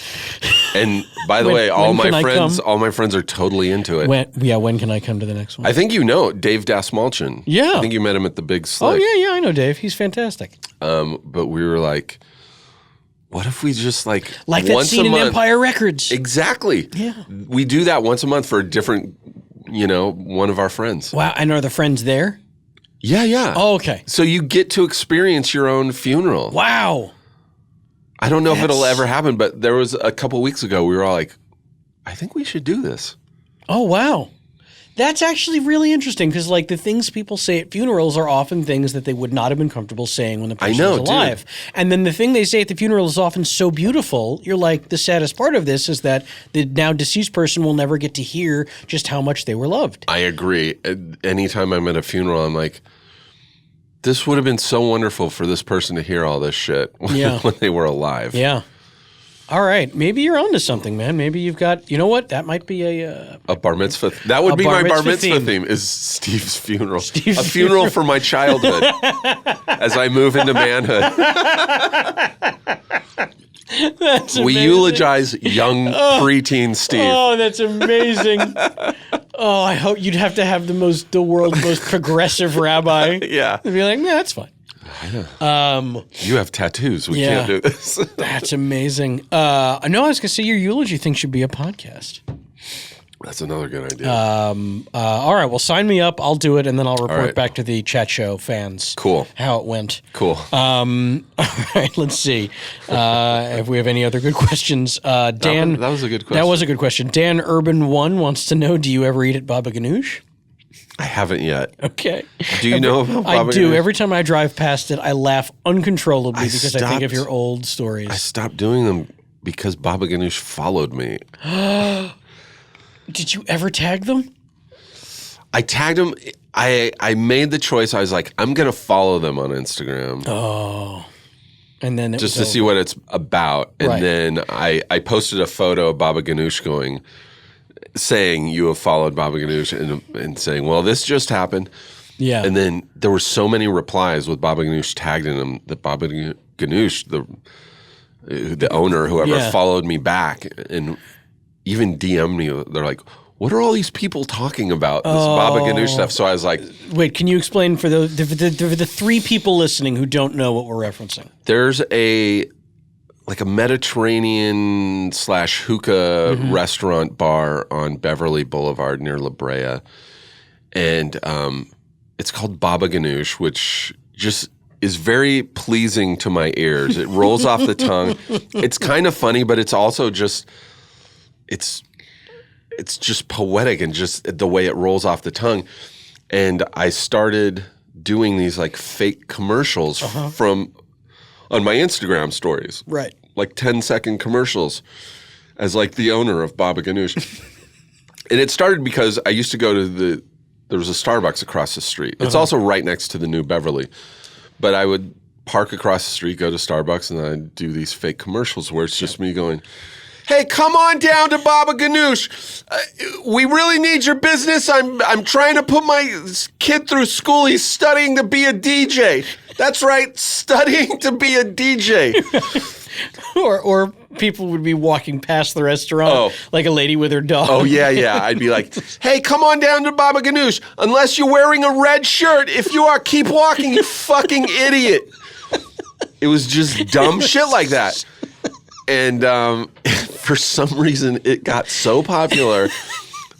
And by the way, all my friends are totally into it. When can I come to the next one? I think you know Dave Dasmalchian. Yeah. I think you met him at the Big Slick. Oh, yeah, I know Dave. He's fantastic. But we were like, what if we just like that once scene a month, in Empire Records. Exactly. Yeah. We do that once a month for a different, you know, one of our friends. Wow. And are the friends there? Yeah. Oh, okay. So you get to experience your own funeral. Wow. I don't know if it'll ever happen, but there was a couple weeks ago, we were all like, I think we should do this. Oh, wow. That's actually really interesting because, like, the things people say at funerals are often things that they would not have been comfortable saying when the person was alive. Dude. And then the thing they say at the funeral is often so beautiful, you're like, the saddest part of this is that the now deceased person will never get to hear just how much they were loved. I agree. Anytime I'm at a funeral, I'm like, this would have been so wonderful for this person to hear all this shit when they were alive. Yeah. All right. Maybe you're onto something, man. Maybe you've got, you know what? That might be a bar mitzvah. That would be my bar mitzvah theme is Steve's funeral. A funeral for my childhood as I move into manhood. That's amazing. We eulogize young preteen Steve. Oh, that's amazing. Oh, I hope you'd have to have the world's most progressive rabbi. Yeah. To be like, that's fine. You have tattoos. We can't do this. That's amazing. I know I was going to say your eulogy thing should be a podcast. That's another good idea. All right. Well, sign me up. I'll do it, and then I'll report back to the chat show fans. Cool. How it went. Cool. All right. Let's see if we have any other good questions. Dan, that was a good question. That was a good question. Dan Urban 1 wants to know, do you ever eat at Baba Ganoush? I haven't yet. Okay. Do you know about Baba I do. Ganoush? Every time I drive past it, I laugh uncontrollably because I think of your old stories. I stopped doing them because Baba Ganoush followed me. Did you ever tag them? I tagged them. I made the choice. I was like, I'm going to follow them on Instagram. Oh. And then just to see what it's about. And then I posted a photo of Baba Ganoush saying you have followed Baba Ganoush and saying, well, this just happened. Yeah. And then there were so many replies with Baba Ganoush tagged in them that Baba Ganoush, the owner, whoever, followed me back and even DM'd me. They're like, what are all these people talking about, this Baba Ganoush stuff? So I was like... Wait, can you explain for the 3 people listening who don't know what we're referencing? There's a Mediterranean / hookah restaurant bar on Beverly Boulevard near La Brea. And it's called Baba Ganoush, which just is very pleasing to my ears. It rolls off the tongue. It's kind of funny, but it's also just... It's just poetic and just the way it rolls off the tongue. And I started doing these like fake commercials on my Instagram stories. Right. Like 10-second commercials as like the owner of Baba Ganoush. And it started because I used to go to there was a Starbucks across the street. It's also right next to the New Beverly. But I would park across the street, go to Starbucks, and then I'd do these fake commercials where it's just me going, hey, come on down to Baba Ganoush. We really need your business. I'm trying to put my kid through school. He's studying to be a DJ. That's right, studying to be a DJ. Or people would be walking past the restaurant, like a lady with her dog. Oh, yeah. I'd be like, hey, come on down to Baba Ganoush. Unless you're wearing a red shirt. If you are, keep walking, you fucking idiot. It was just dumb shit like that. And for some reason, it got so popular.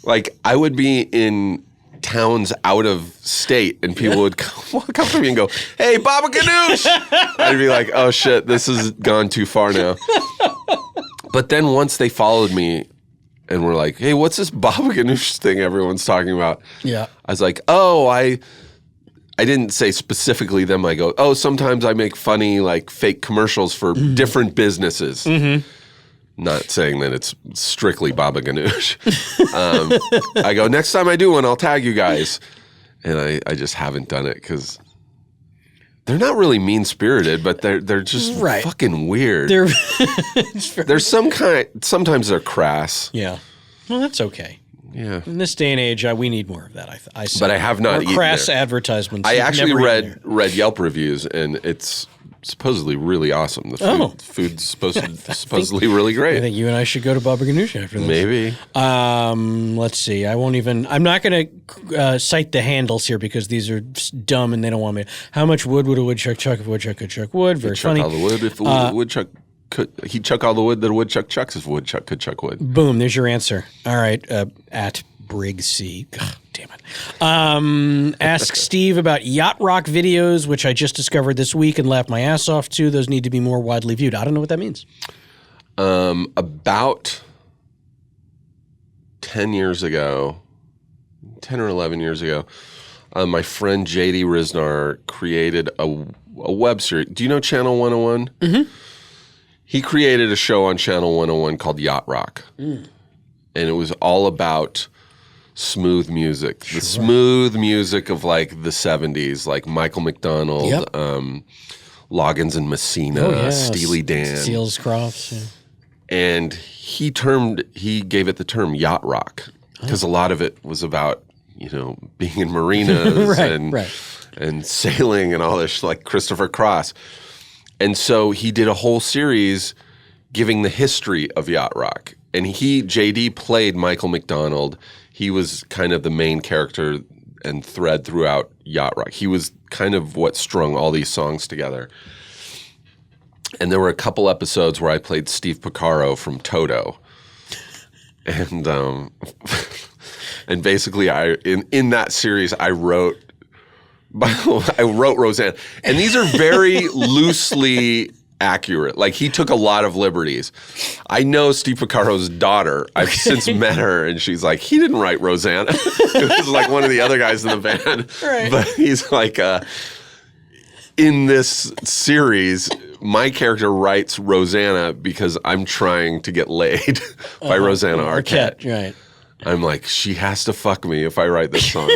Like, I would be in towns out of state, and people would walk up to me and go, hey, Baba Ganoush! I'd be like, oh, shit, this has gone too far now. But then once they followed me and were like, hey, what's this Baba Ganoush thing everyone's talking about? Yeah. I was like, oh, I didn't say specifically them. I go, oh, sometimes I make funny, like, fake commercials for different businesses. Mm-hmm. Not saying that it's strictly Baba Ganoush. I go, next time I do one, I'll tag you guys. And I just haven't done it because they're not really mean-spirited, but they're just fucking weird. There's some kind, sometimes they're crass. Yeah. Well, that's okay. Yeah. In this day and age, we need more of that. I say. But I have not eaten crass there. Advertisements. I actually read Yelp reviews, and it's supposedly really awesome. The food's supposedly really great. I think you and I should go to Baba Ganoush after this. Maybe. Let's see. I'm not going to cite the handles here because these are dumb and they don't want me. How much wood would a woodchuck chuck if a woodchuck could chuck wood? Very funny. Chuck all the wood if a woodchuck could. He'd chuck all the wood that a woodchuck chucks if a woodchuck could chuck wood. Boom. There's your answer. All right. At Brig C. God damn it. Ask Steve about yacht rock videos, which I just discovered this week and laughed my ass off to. Those need to be more widely viewed. I don't know what that means. About 10 years ago, 10 or 11 years ago, my friend J.D. Riznar created a web series. Do you know Channel 101? Mm-hmm. He created a show on Channel 101 called Yacht Rock. And it was all about smooth music. The smooth music of like the 70s, like Michael McDonald, Loggins and Messina, Steely Dan. Seals Crofts. Yeah. And he gave it the term yacht rock because a lot of it was about, being in marinas and sailing and all this, like Christopher Cross. And so he did a whole series giving the history of yacht rock. And JD played Michael McDonald. He was kind of the main character and thread throughout yacht rock. He was kind of what strung all these songs together. And there were a couple episodes where I played Steve Porcaro from Toto. And and basically in that series I wrote Roseanne. And these are very loosely accurate. Like, he took a lot of liberties. I know Steve Porcaro's daughter. I've since met her, and she's like, he didn't write Roseanne. It was like one of the other guys in the band. Right. But he's like, in this series, my character writes Rosanna because I'm trying to get laid by Rosanna Arquette. Right. I'm like, she has to fuck me if I write this song.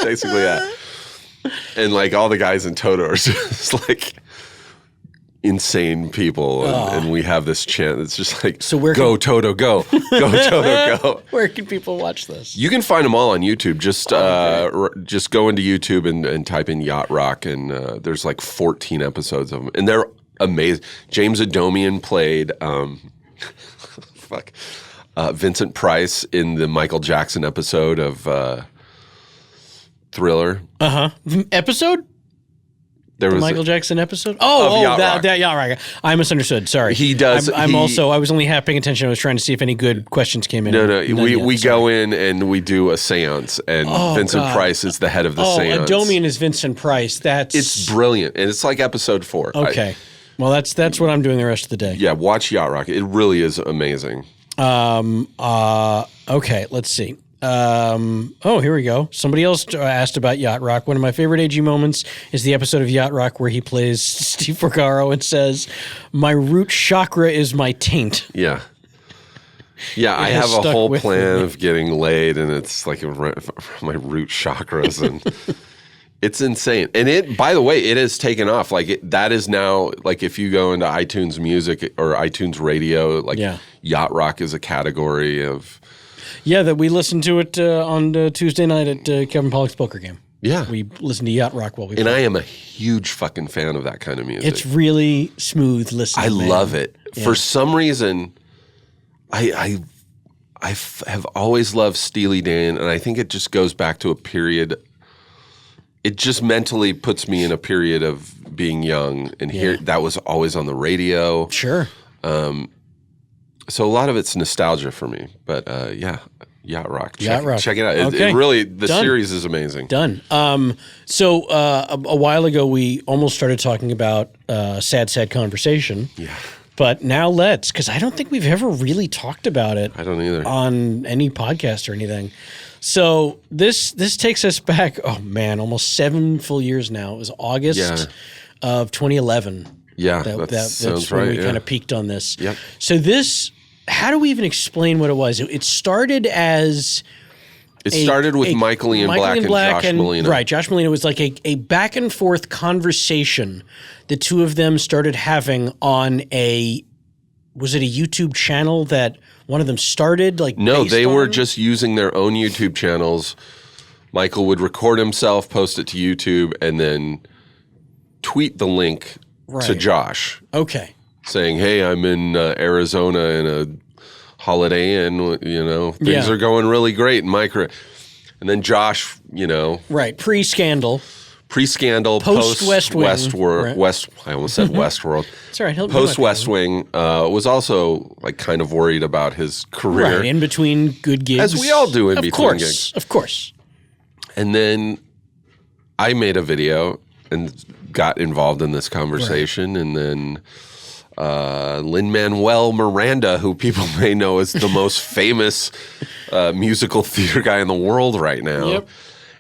Basically that. And like all the guys in Toto are just like insane people, and we have this chant. It's just like, go Toto, go, go Toto, go. Where can people watch this? You can find them all on YouTube. Just go into YouTube and type in Yacht Rock, and there's like 14 episodes of them, and they're amazing. James Adomian played Vincent Price in the Michael Jackson episode of Thriller. Episode? There was Michael Jackson episode? Yacht that Yacht Rock. I misunderstood. Sorry. He does. I was only half paying attention. I was trying to see if any good questions came in. No. We go in and we do a seance, and Vincent Price is the head of the seance. Adomian is Vincent Price. It's brilliant, and it's like episode 4. Okay. Well, that's what I'm doing the rest of the day. Yeah, watch Yacht Rock. It really is amazing. Okay, let's see. Here we go. Somebody else asked about Yacht Rock. One of my favorite Agee moments is the episode of Yacht Rock where he plays Steve Porcaro and says, "My root chakra is my taint." Yeah. Yeah, I have a whole plan of getting laid, and it's like my root chakras, and it's insane. And it, by the way, it has taken off. Like that is now, like if you go into iTunes Music or iTunes Radio, like Yacht Rock is a category of. Yeah, that we listened to it on Tuesday night at Kevin Pollak's poker game. Yeah. We listened to Yacht Rock while we played. And I am a huge fucking fan of that kind of music. It's really smooth listening. I love it. Yeah. For some reason, I have always loved Steely Dan, and I think it just goes back to a period. It just mentally puts me in a period of being young, and here that was always on the radio. Sure. So a lot of it's nostalgia for me, but Yacht Rock. Yacht Rock. Check it out. Okay. It really, the series is amazing. Done. So a while ago, we almost started talking about Sad Conversation. Yeah. But now let's, because I don't think we've ever really talked about it. I don't either. On any podcast or anything. So this takes us back, almost 7 full years now. It was August of 2011. Yeah, that's sounds when right. we kind of peaked on this. Yep. So this, how do we even explain what it was? It started as... It started with Michael Ian Black and Josh Molina. Right, Josh Molina was like a back and forth conversation the two of them started having on was it a YouTube channel that one of them started? No, they were just using their own YouTube channels. Michael would record himself, post it to YouTube, and then tweet the link to Josh. Okay. Saying, hey, I'm in Arizona in a Holiday Inn, things are going really great in my career. And then Josh, Right, pre-scandal, post West Wing. I almost said Westworld. It's all right. Post West Wing was also kind of worried about his career. Right, in between good gigs. As we all do in between gigs. Of course. And then I made a video and got involved in this conversation, and then Lin-Manuel Miranda, who people may know as the most famous musical theater guy in the world right now. Yep.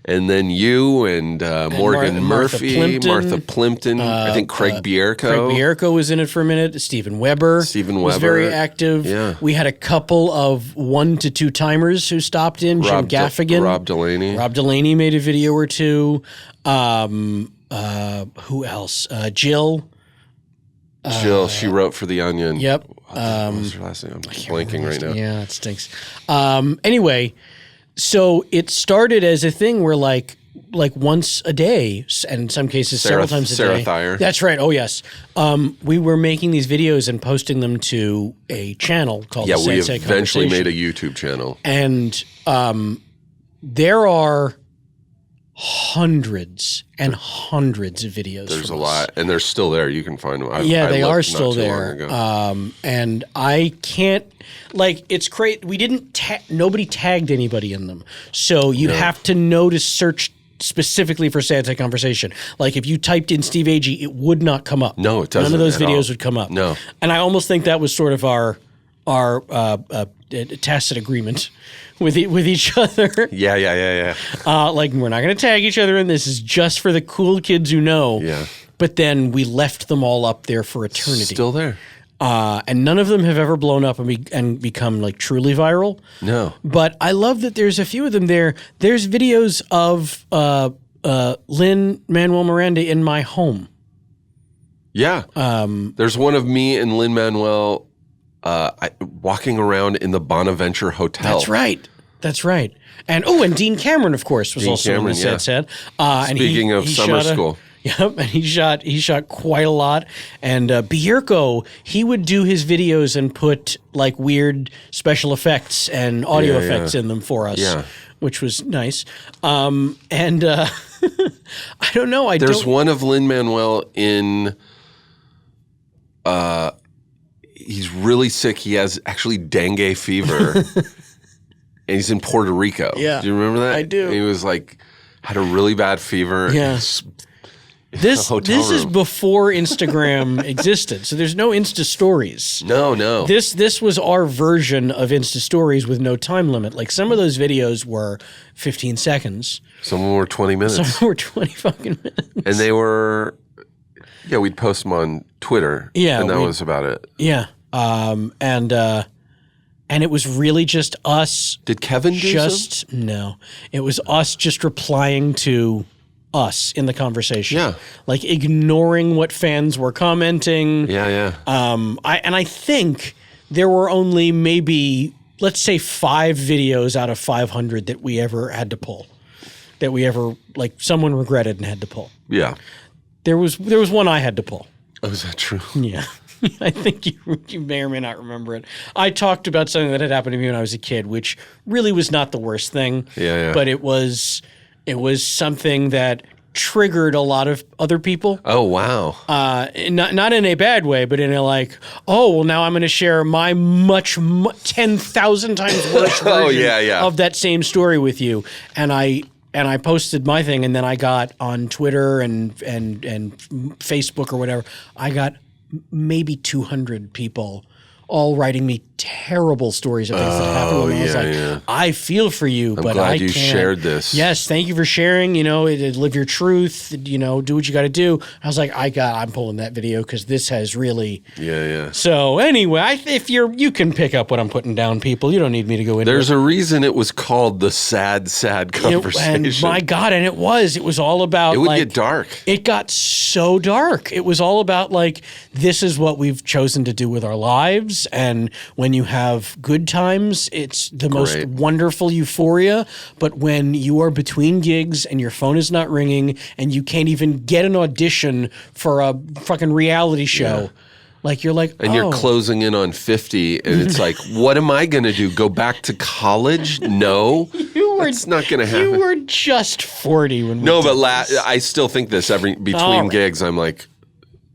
And then you and Morgan Murphy, Martha Plimpton, I think Craig Bierko. Craig Bierko was in it for a minute. Steven Weber was very active. Yeah. We had a couple of 1 to 2 timers who stopped in. Jim Gaffigan. Rob Delaney. Rob Delaney made a video or two. Who else? Jill. Jill, she wrote for The Onion. Yep. What was her last name? I'm blanking right now. Yeah, it stinks. Anyway, so it started as a thing where like once a day, and in some cases several times a day. Sarah Thayer. That's right. Oh, yes. We were making these videos and posting them to a channel called we Sad eventually Conversation. made a YouTube channel. And there are hundreds and hundreds of videos. There's a lot, and they're still there. You can find them. They are still there. And I can't, it's great. We didn't, nobody tagged anybody in them. So you'd have to know to search specifically for Sad Conversation. Like if you typed in Steve Agee, it would not come up. No, it doesn't. None of those at videos all. would come up. No. And I almost think that was sort of our tacit agreement with each other. Yeah. We're not going to tag each other, and this is just for the cool kids who know. Yeah. But then we left them all up there for eternity. Still there. And none of them have ever blown up and become truly viral. No. But I love that there's a few of them there. There's videos of Lin-Manuel Miranda in my home. Yeah. There's one of me and Lin-Manuel walking around in the Bonaventure Hotel. That's right. And Dean Cameron, of course, was also in the Sad. Speaking of summer school. Yep, and he shot quite a lot. And Bierko, he would do his videos and put weird special effects and audio effects in them for us, which was nice. I don't know. There's one of Lin-Manuel in. He's really sick. He has actually dengue fever, and he's in Puerto Rico. Yeah, do you remember that? I do. And he was had a really bad fever. Yeah. This Hotel is room. before Instagram existed, so there's no Insta stories. No. This was our version of Insta stories with no time limit. Like some of those videos were 15 seconds. Some of them were 20 minutes. Some were 20 fucking minutes. And they were, we'd post them on Twitter. Yeah, and that was about it. Yeah. And it was really just us. Did Kevin do some? No. It was us just replying to us in the conversation. Yeah. Like ignoring what fans were commenting. Yeah. I think there were only maybe, let's say, 5 videos out of 500 that we ever had to pull. That we ever, like, someone regretted and had to pull. Yeah. There was one I had to pull. Oh, is that true? Yeah. I think you may or may not remember it. I talked about something that had happened to me when I was a kid, which really was not the worst thing. Yeah. But it was something that triggered a lot of other people. Oh, wow. Not in a bad way, but in a like, oh, well, now I'm going to share my 10,000 times worse version of that same story with you. And I posted my thing, and then I got on Twitter and Facebook or whatever, I got maybe 200 people all writing me terrible stories of things that happened. And I was like, I feel for you, but glad I you can't. shared this. Yes, thank you for sharing. Live your truth. Do what you got to do. I was like, I'm pulling that video because this has really. Yeah. So anyway, if you can pick up what I'm putting down, people. You don't need me to go into. There's a reason it was called the sad conversation. And my God, and it was all about. It would get dark. It got so dark. It was all about like, this is what we've chosen to do with our lives, and when you have good times, it's the most wonderful euphoria. But when you are between gigs and your phone is not ringing and you can't even get an audition for a fucking reality show, like you're like, and you're closing in on 50, and it's like, what am I going to do? Go back to college? No, it's not going to happen. You were just 40 when we No, did but this. I still think this between gigs. I'm like,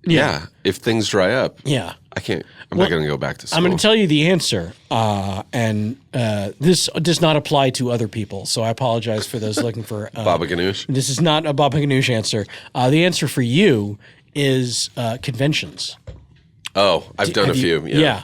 if things dry up, I can't. I'm not going to go back to school. I'm going to tell you the answer, and this does not apply to other people, so I apologize for those looking for Baba Ganoush. This is not a Baba Ganoush answer. The answer for you is conventions. Oh, I've done a few. Yeah.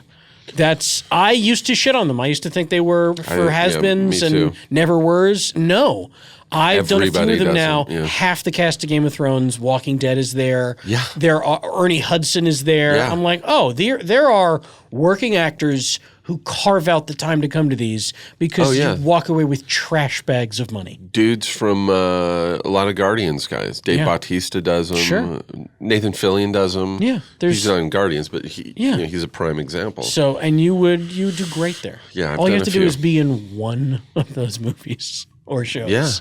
I used to shit on them. I used to think they were for has-beens and never were's. No. I've done a few of them now. Yeah. Half the cast of Game of Thrones, Walking Dead is there. Yeah. Ernie Hudson is there. Yeah. I'm like, oh, there are working actors who carve out the time to come to these because you walk away with trash bags of money. Dudes from a lot of Guardians guys. Dave Bautista does them. Sure. Nathan Fillion does them. Yeah. He's on Guardians, but he's a prime example. So, and you do great there. Yeah, all you have to do is be in one of those movies or shows. Yeah,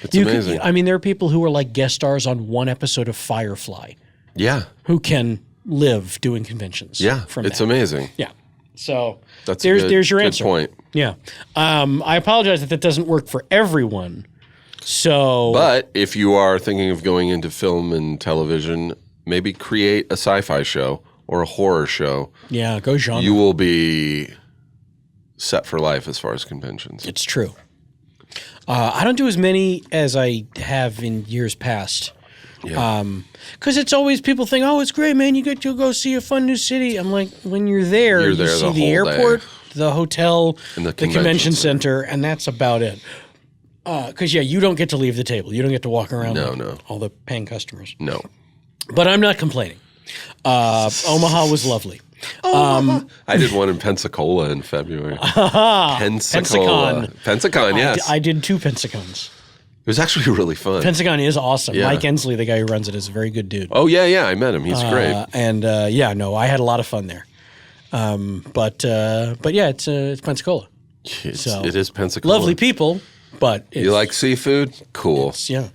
it's amazing. There are people who are like guest stars on one episode of Firefly. Yeah. Who can live doing conventions. Yeah, it's amazing. Yeah. So there's your answer. Good point. Yeah. I apologize that doesn't work for everyone. So, but if you are thinking of going into film and television, maybe create a sci-fi show or a horror show. Yeah, go genre. You will be set for life as far as conventions. It's true. I don't do as many as I have in years past. Yeah. Because it's always people think, oh, it's great, man. You get to go see a fun new city. I'm like, when you're there, you see the airport, the hotel, and the convention center, and that's about it. Because, you don't get to leave the table. You don't get to walk around with all the paying customers. No. But I'm not complaining. Omaha was lovely. I did one in Pensacola in February. Pensacon, yes. I did 2 Pensacons. It was actually really fun. Pensacon is awesome. Yeah. Mike Ensley, the guy who runs it, is a very good dude. Oh, yeah, I met him. He's great. I had a lot of fun there. But it's Pensacola. It is Pensacola. Lovely people, but you like seafood? Cool. Yeah.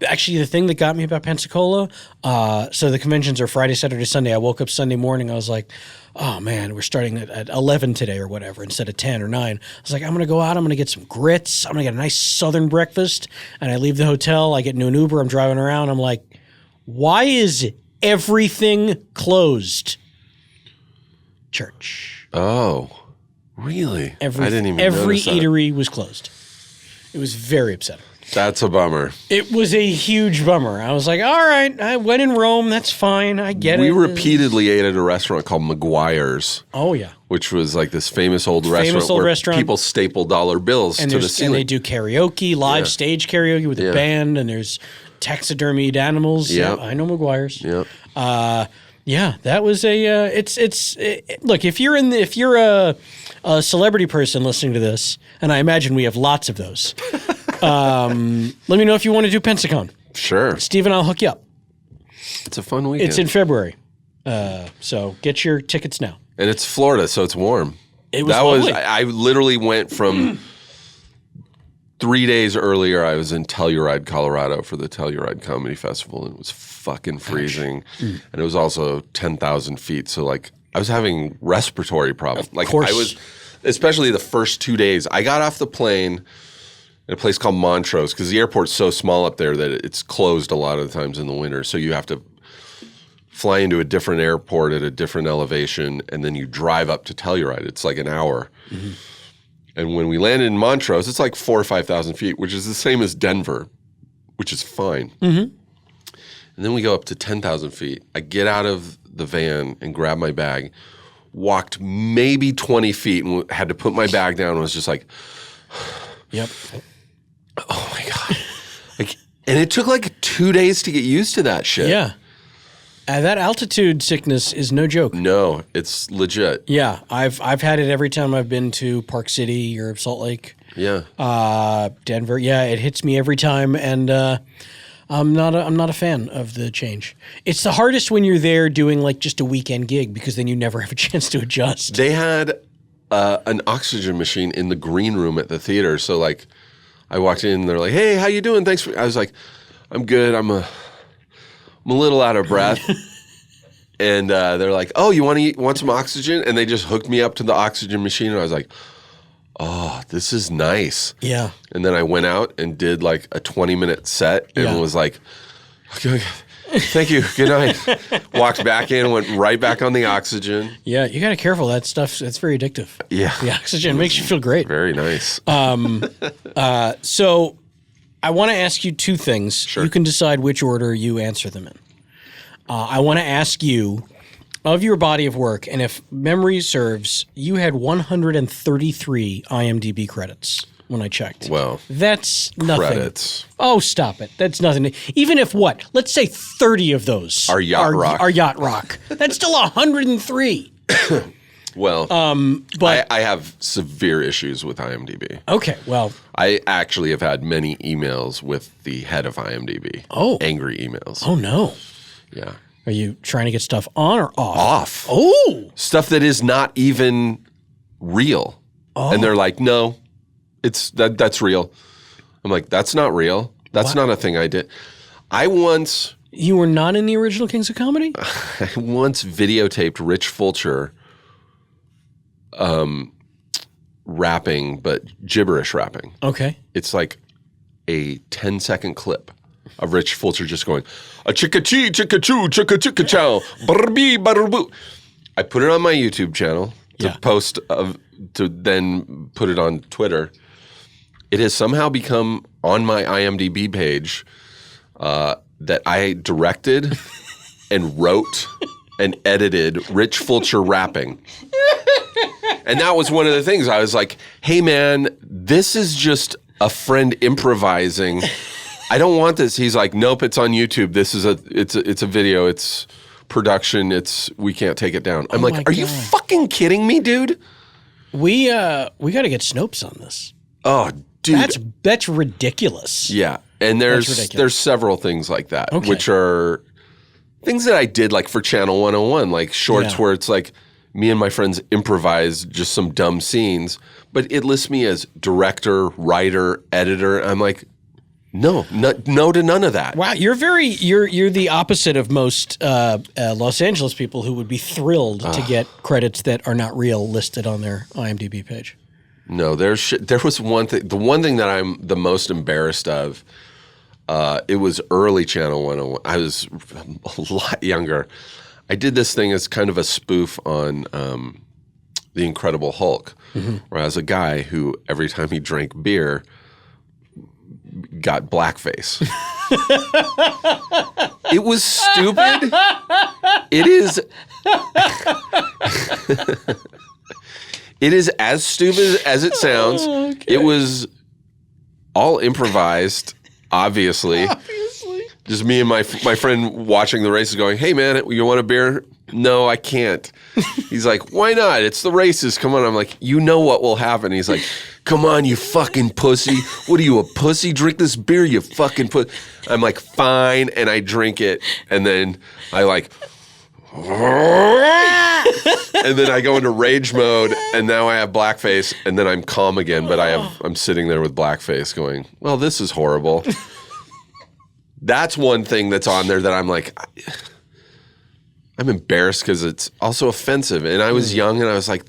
Actually, the thing that got me about Pensacola, so the conventions are Friday, Saturday, Sunday. I woke up Sunday morning. I was like, oh, man, we're starting at 11 today or whatever instead of 10 or 9. I was like, I'm going to go out. I'm going to get some grits. I'm going to get a nice Southern breakfast. And I leave the hotel. I get into an Uber. I'm driving around. I'm like, why is everything closed? Church. Oh, really? I didn't even Every notice that. eatery was closed. It was very upsetting. That's a bummer. It was a huge bummer. I was like, all right, I went in Rome. That's fine. I get it. We repeatedly ate at a restaurant called McGuire's. Oh, yeah. Which was like this famous old restaurant people staple dollar bills to the ceiling. And they do karaoke, live stage karaoke with a band, and there's taxidermied animals. Yep. Yeah, I know McGuire's. Yep. Yeah, that was a. Look, if you're a celebrity person listening to this, and I imagine we have lots of those. Let me know if you want to do Pensacon. Sure. Steve and I'll hook you up. It's a fun weekend. It's in February, so get your tickets now. And it's Florida, so it's warm. It was lovely. I literally went from 3 days earlier. I was in Telluride, Colorado, for the Telluride Comedy Festival, and it was fucking freezing. And it was also 10,000 feet, so like I was having respiratory problems. Like I was, especially the first 2 days. I got off the plane in a place called Montrose because the airport's so small up there that it's closed a lot of the times in the winter. So you have to fly into a different airport at a different elevation, and then you drive up to Telluride. It's like an hour. Mm-hmm. And when we landed in Montrose, it's like 4,000 or 5,000 feet, which is the same as Denver, which is fine. Mm-hmm. And then we go up to 10,000 feet. I get out of the van and grab my bag, walked maybe 20 feet and had to put my bag down and was just like, yep. Oh my God. And it took like 2 days to get used to that shit. Yeah. That altitude sickness is no joke. No, it's legit. Yeah, I've had it every time I've been to Park City or Salt Lake. Yeah. Denver. Yeah, it hits me every time, and I'm not a fan of the change. It's the hardest when you're there doing like just a weekend gig because then you never have a chance to adjust. They had an oxygen machine in the green room at the theater, so like I walked in and they're like, "Hey, how you doing? Thanks for." I was like, "I'm good. I'm a little out of breath." And they're like, "Oh, you want some oxygen?" And they just hooked me up to the oxygen machine. And I was like, "Oh, this is nice." Yeah. And then I went out and did like a 20-minute set and was like, "Okay, thank you. Good night." Walked back in, went right back on the oxygen. Yeah, you got to be careful. That stuff, it's very addictive. Yeah. The oxygen makes you feel great. Very nice. So I want to ask you two things. Sure. You can decide which order you answer them in. I want to ask you, of your body of work, and if memory serves, you had 133 IMDb credits when I checked. Well, that's nothing. Credits. Oh, stop it. That's nothing. Even if what? Let's say 30 of those are yacht rock. Are yacht rock. That's still 103. Well, but I have severe issues with IMDb. Okay, well, I actually have had many emails with the head of IMDb. Oh. Angry emails. Oh, no. Yeah. Are you trying to get stuff on or off? Off. Oh. Stuff that is not even real. Oh. And they're like, "No, that's real." I'm like, "That's not real. That's not a thing I did." You were not in the original Kings of Comedy? I once videotaped Rich Fulcher rapping, but gibberish rapping. Okay. It's like a 10-second clip of Rich Fulcher just going, "A chicka-chee, chicka-choo, chicka-chicka-chow, barby, barboo." I put it on my YouTube channel to post, to then put it on Twitter. It has somehow become on my IMDb page that I directed and wrote and edited Rich Fulcher rapping. And that was one of the things. I was like, "Hey man, this is just a friend improvising. I don't want this." He's like, "Nope, it's on YouTube. This is it's a video. It's production. We can't take it down." I'm like, "Are you fucking kidding me, dude?" We got to get Snopes on this. Oh, dude, that's ridiculous. Yeah, and there's several things like that, which are things that I did like for Channel 101, like shorts where it's like me and my friends improvise just some dumb scenes, but it lists me as director, writer, editor. I'm like, no to none of that. Wow, you're the opposite of most Los Angeles people who would be thrilled to get credits that are not real listed on their IMDb page. No, there was one thing. The one thing that I'm the most embarrassed of, it was early Channel 101. I was a lot younger. I did this thing as kind of a spoof on The Incredible Hulk, where I was a guy who every time he drank beer got blackface. It was stupid. It is. It is as stupid as it sounds. Okay. It was all improvised, obviously. Just me and my friend watching the races going, hey, man, you want a beer? No, I can't. He's like, why not? It's the races. Come on. I'm like, you know what will happen. He's like, come on, you fucking pussy. What are you, a pussy? Drink this beer, you fucking pussy. I'm like, fine. And I drink it. And then I like... and then I go into rage mode, and now I have blackface, and then I'm calm again, but I'm sitting there with blackface going, well, this is horrible. That's one thing that's on there that I'm like, I'm embarrassed because it's also offensive. And I was young, and I was like,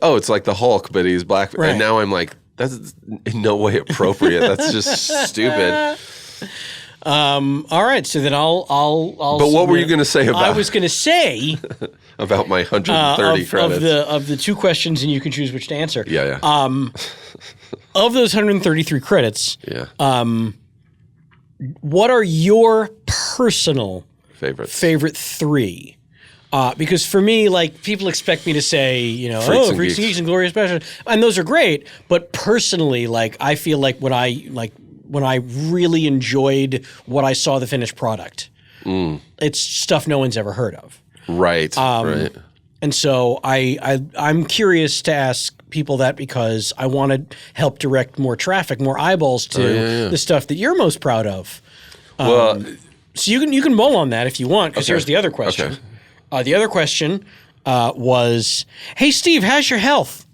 oh, it's like the Hulk, but he's black. Right. And now I'm like, that's in no way appropriate. That's just stupid. All right, so then I'll. But what were you going to say about? I was going to say about my 130 credits of the two questions, and you can choose which to answer. Yeah. Of those 133 credits, yeah. What are your personal favorite three? Because for me, like, people expect me to say, Freaks and Freaks and Geeks and Glorious Bastards, and those are great. But personally, like, I feel like when I really enjoyed what I saw the finished product, it's stuff no one's ever heard of. Right. Right. And so I'm curious to ask people that because I want to help direct more traffic, more eyeballs to the stuff that you're most proud of. Well, so you can mull on that if you want, because here's the other question. Okay. The other question was, hey, Steve, how's your health?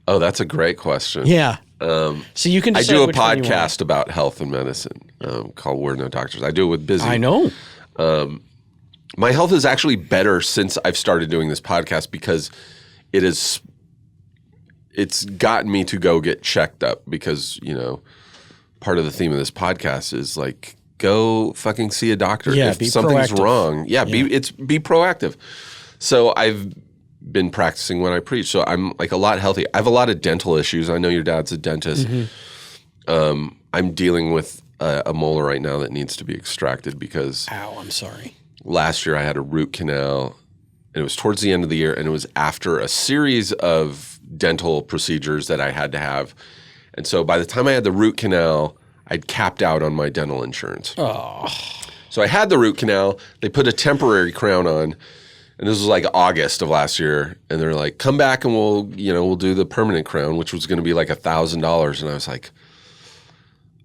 Oh, that's a great question. Yeah. So you can I decide do a which one you want. podcast about health and medicine called We're No Doctors. I do it with Busy. I know. My health is actually better since I've started doing this podcast because it's gotten me to go get checked up because, part of the theme of this podcast is like, go fucking see a doctor if something's proactive. wrong. Yeah, be proactive. So I've been practicing what I preach. So I'm like a lot healthy. I have a lot of dental issues. I know your dad's a dentist. Mm-hmm. I'm dealing with a molar right now that needs to be extracted because Ow, I'm sorry. last year I had a root canal, and it was towards the end of the year, and it was after a series of dental procedures that I had to have. And so by the time I had the root canal, I'd capped out on my dental insurance. Oh. So I had the root canal. They put a temporary crown on, and this was like August of last year. And they're like, come back and we'll do the permanent crown, which was going to be like $1,000. And I was like,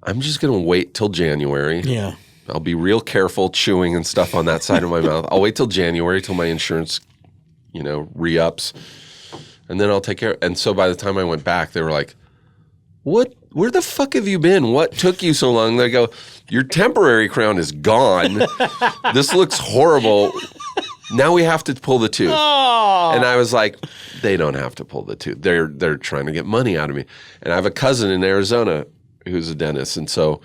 I'm just going to wait till January. Yeah. I'll be real careful chewing and stuff on that side of my mouth. I'll wait till January till my insurance, re-ups, and then I'll take care. And so by the time I went back, they were like, "What? Where the fuck have you been? What took you so long?" They go, "Your temporary crown is gone. This looks horrible. Now we have to pull the tooth." Oh. And I was like, "They don't have to pull the tooth. They're trying to get money out of me." And I have a cousin in Arizona who's a dentist, and so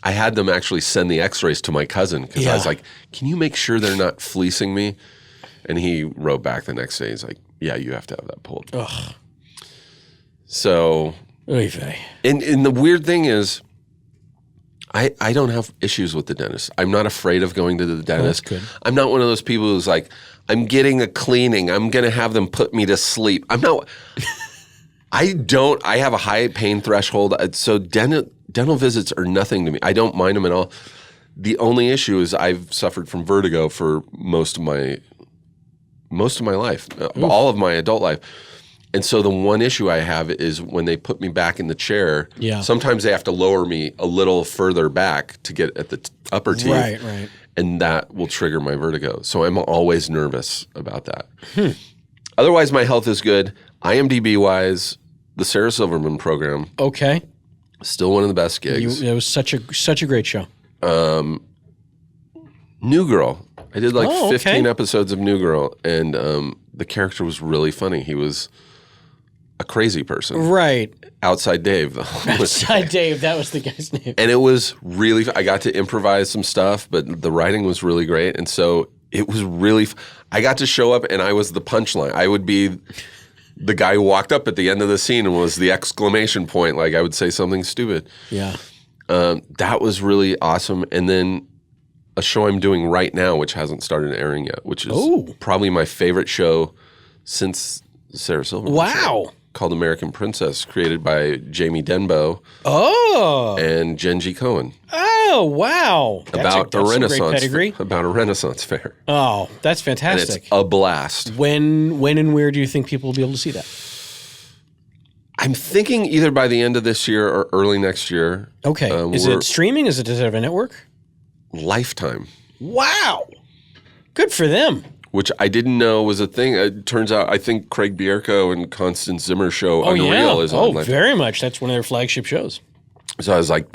I had them actually send the x-rays to my cousin because I was like, can you make sure they're not fleecing me? And he wrote back the next day. He's like, yeah, you have to have that pulled. Ugh. So, and the weird thing is, I don't have issues with the dentist. I'm not afraid of going to the dentist. That's good. I'm not one of those people who's like, I'm getting a cleaning. I'm going to have them put me to sleep. I'm not... I have a high pain threshold, so dental visits are nothing to me. I don't mind them at all. The only issue is I've suffered from vertigo for most of my life, all of my adult life. And so the one issue I have is when they put me back in the chair, sometimes they have to lower me a little further back to get at the upper teeth. Right. And that will trigger my vertigo. So I'm always nervous about that. Otherwise, my health is good. IMDb-wise, the Sarah Silverman program. Okay. Still one of the best gigs. It was such a great show. New Girl. I did 15 episodes of New Girl, and the character was really funny. He was a crazy person. Right. Outside Dave. Outside Dave, that was the guy's name. And it was really, I got to improvise some stuff, but the writing was really great. And so it was really, I got to show up and I was the punchline. I would be the guy who walked up at the end of the scene and was the exclamation point. Like I would say something stupid. Yeah. That was really awesome. And then a show I'm doing right now, which hasn't started airing yet, which is probably my favorite show since Sarah Silverman. Wow. Called American Princess, created by Jamie Denbo and Genji Cohen. Oh, wow. About a Renaissance fair. Oh, that's fantastic. And it's a blast. When and where do you think people will be able to see that? I'm thinking either by the end of this year or early next year. Okay. Is it streaming? Does it have a network? Lifetime. Wow. Good for them. Which I didn't know was a thing. It turns out I think Craig Bierko and Constance Zimmer's show Unreal is on Lifetime. Very much. That's one of their flagship shows. So I was like,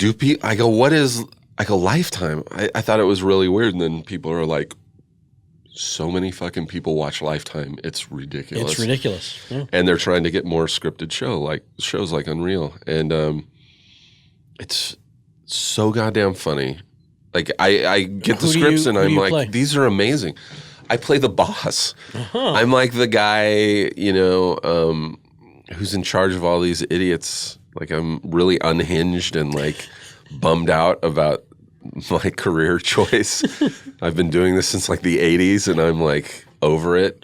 I go, what is, I go, Lifetime? I thought it was really weird. And then people are like, so many fucking people watch Lifetime. It's ridiculous. It's ridiculous. Yeah. And they're trying to get more scripted shows like Unreal. And it's so goddamn funny. Like I get the scripts and I'm like, these are amazing. I play the boss. I'm like the guy, who's in charge of all these idiots. Like I'm really unhinged and like bummed out about my career choice. I've been doing this since like the 80s and I'm like over it.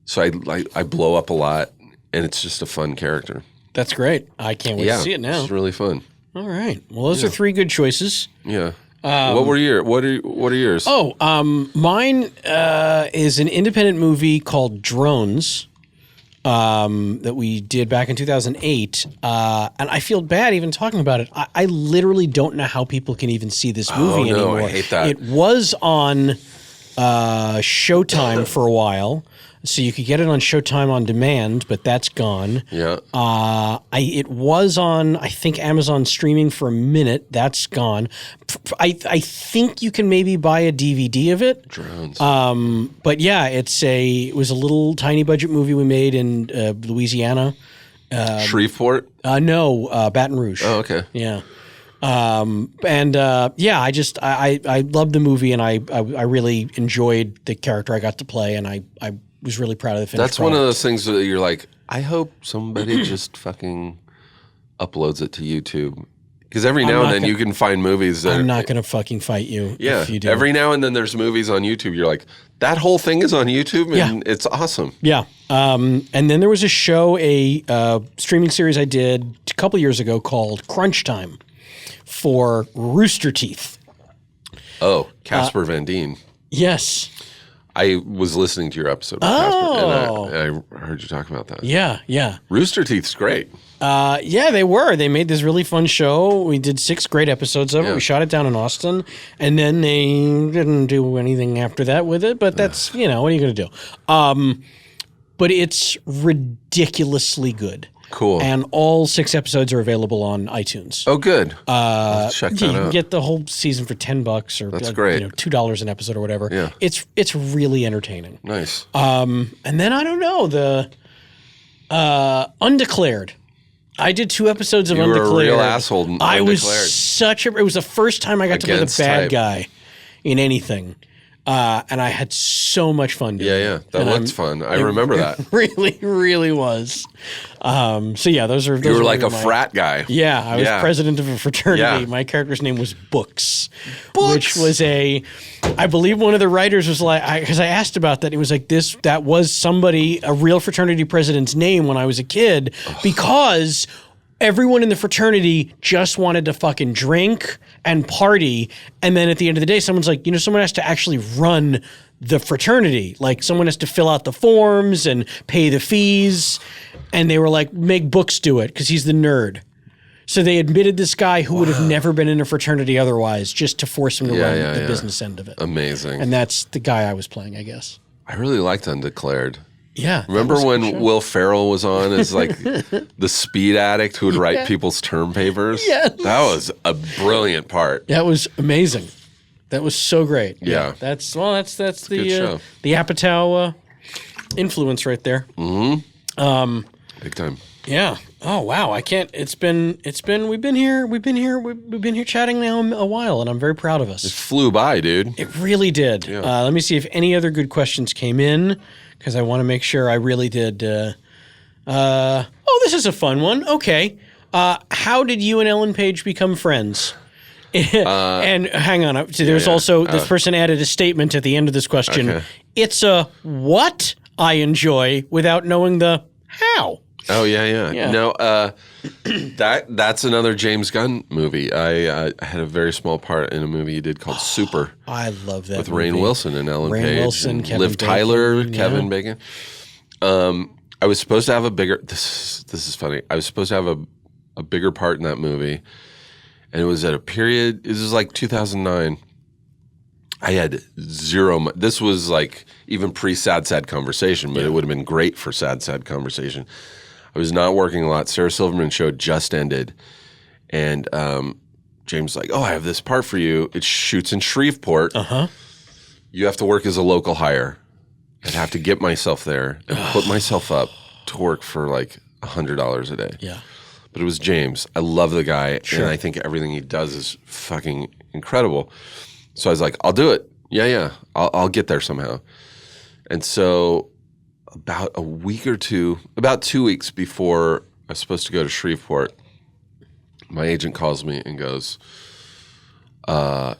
So I blow up a lot and it's just a fun character. That's great. I can't wait to see it now. It's really fun. All right. Well, those are three good choices. Yeah. What are yours? Mine is an independent movie called Drones that we did back in 2008. And I feel bad even talking about it. I literally don't know how people can even see this movie anymore. I hate that. It was on Showtime for a while. So you could get it on Showtime on demand, but that's gone. Yeah. It was on, I think, Amazon streaming for a minute. That's gone. I think you can maybe buy a DVD of it. Drones. But yeah, it was a little tiny budget movie we made in Louisiana. Shreveport? No, Baton Rouge. Oh, okay. Yeah. I loved the movie and I really enjoyed the character I got to play and I was really proud of the finished That's one of those things that you're like, I hope somebody just fucking uploads it to YouTube. Because every now and then you can find movies that I'm not going to fucking fight you if you do. Every now and then there's movies on YouTube. You're like, that whole thing is on YouTube and it's awesome. Yeah. And then there was a show, a streaming series I did a couple years ago called Crunch Time for Rooster Teeth. Oh, Casper Van Dien. Yes. I was listening to your episode with Casper, and I heard you talk about that. Yeah, yeah. Rooster Teeth's great. Yeah, they were. They made this really fun show. We did 6 great episodes of it. We shot it down in Austin, and then they didn't do anything after that with it, but that's, what are you going to do? But it's ridiculously good. Cool. And all 6 episodes are available on iTunes. Oh, good. Check that out. You can get the whole season for $10 or that's great. $2 an episode or whatever. Yeah. It's really entertaining. Nice. And then I don't know, the Undeclared. I did 2 episodes of Undeclared. You were a real asshole in Undeclared. I was it was the first time I got to play the bad guy in anything. And I had so much fun doing it. Yeah. That looked fun. I remember that. It really, really was. So yeah, those are... You were like a frat guy. Yeah, I was president of a fraternity. Yeah. My character's name was Books. Which was I believe one of the writers was like, because I asked about that, he was like, that was a real fraternity president's name when I was a kid, because everyone in the fraternity just wanted to fucking drink and party. And then at the end of the day, someone's like, someone has to actually run the fraternity. Like someone has to fill out the forms and pay the fees. And they were like, make Books do it because he's the nerd. So they admitted this guy who would have never been in a fraternity otherwise just to force him to run the business end of it. Amazing. And that's the guy I was playing, I guess. I really liked Undeclared. Yeah. Remember when Will Ferrell was on as like the speed addict who would write people's term papers? Yes. That was a brilliant part. That was amazing. That was so great. Yeah. That's the Apatow influence right there. Mm-hmm. Big time. Yeah. Oh wow. I can't. We've been here chatting now a while, and I'm very proud of us. It flew by, dude. It really did. Yeah. Let me see if any other good questions came in, because I want to make sure I really did Oh, this is a fun one. Okay. How did you and Ellen Page become friends? And hang on. There's also, this person added a statement at the end of this question. Okay. It's a what I enjoy without knowing the how. Oh, yeah. No, that's another James Gunn movie. I had a very small part in a movie he did called Super. I love that with movie. Rainn Wilson and Ellen Rainn Page. Wilson, and Kevin Liv Bacon, Tyler, yeah. Kevin Bacon. I was supposed to have a bigger. This is funny. I was supposed to have a bigger part in that movie, and it was at a period. This is like 2009. I had zero. This was like even pre-Sad Conversation, but it would have been great for Sad Conversation. I was not working a lot. Sarah Silverman's show just ended, and James was like, "Oh, I have this part for you. It shoots in Shreveport. You have to work as a local hire." I'd have to get myself there and put myself up to work for like $100 a day. Yeah. But it was James. I love the guy, and I think everything he does is fucking incredible. So I was like, I'll do it. Yeah. I'll get there somehow. And so about a week or two, about 2 weeks before I was supposed to go to Shreveport, my agent calls me and goes,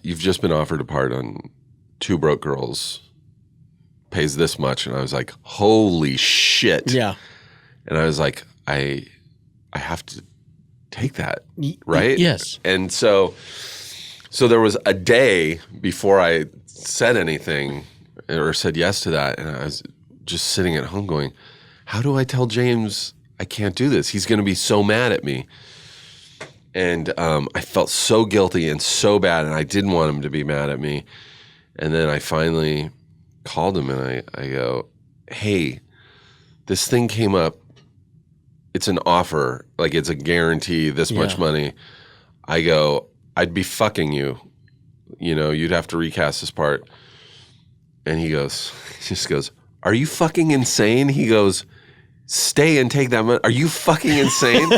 you've just been offered a part on Two Broke Girls, pays this much. And I was like, holy shit. Yeah. And I was like, I have to take that, right? Yes. And so there was a day before I said anything or said yes to that, and I was just sitting at home going, how do I tell James I can't do this? He's going to be so mad at me. And I felt so guilty and so bad, and I didn't want him to be mad at me. And then I finally called him, and I go, hey, this thing came up. It's an offer. Like, it's a guarantee, this much money. I go, I'd be fucking you. You know, you'd have to recast this part. And he just goes, are you fucking insane? He goes, stay and take that money. Are you fucking insane?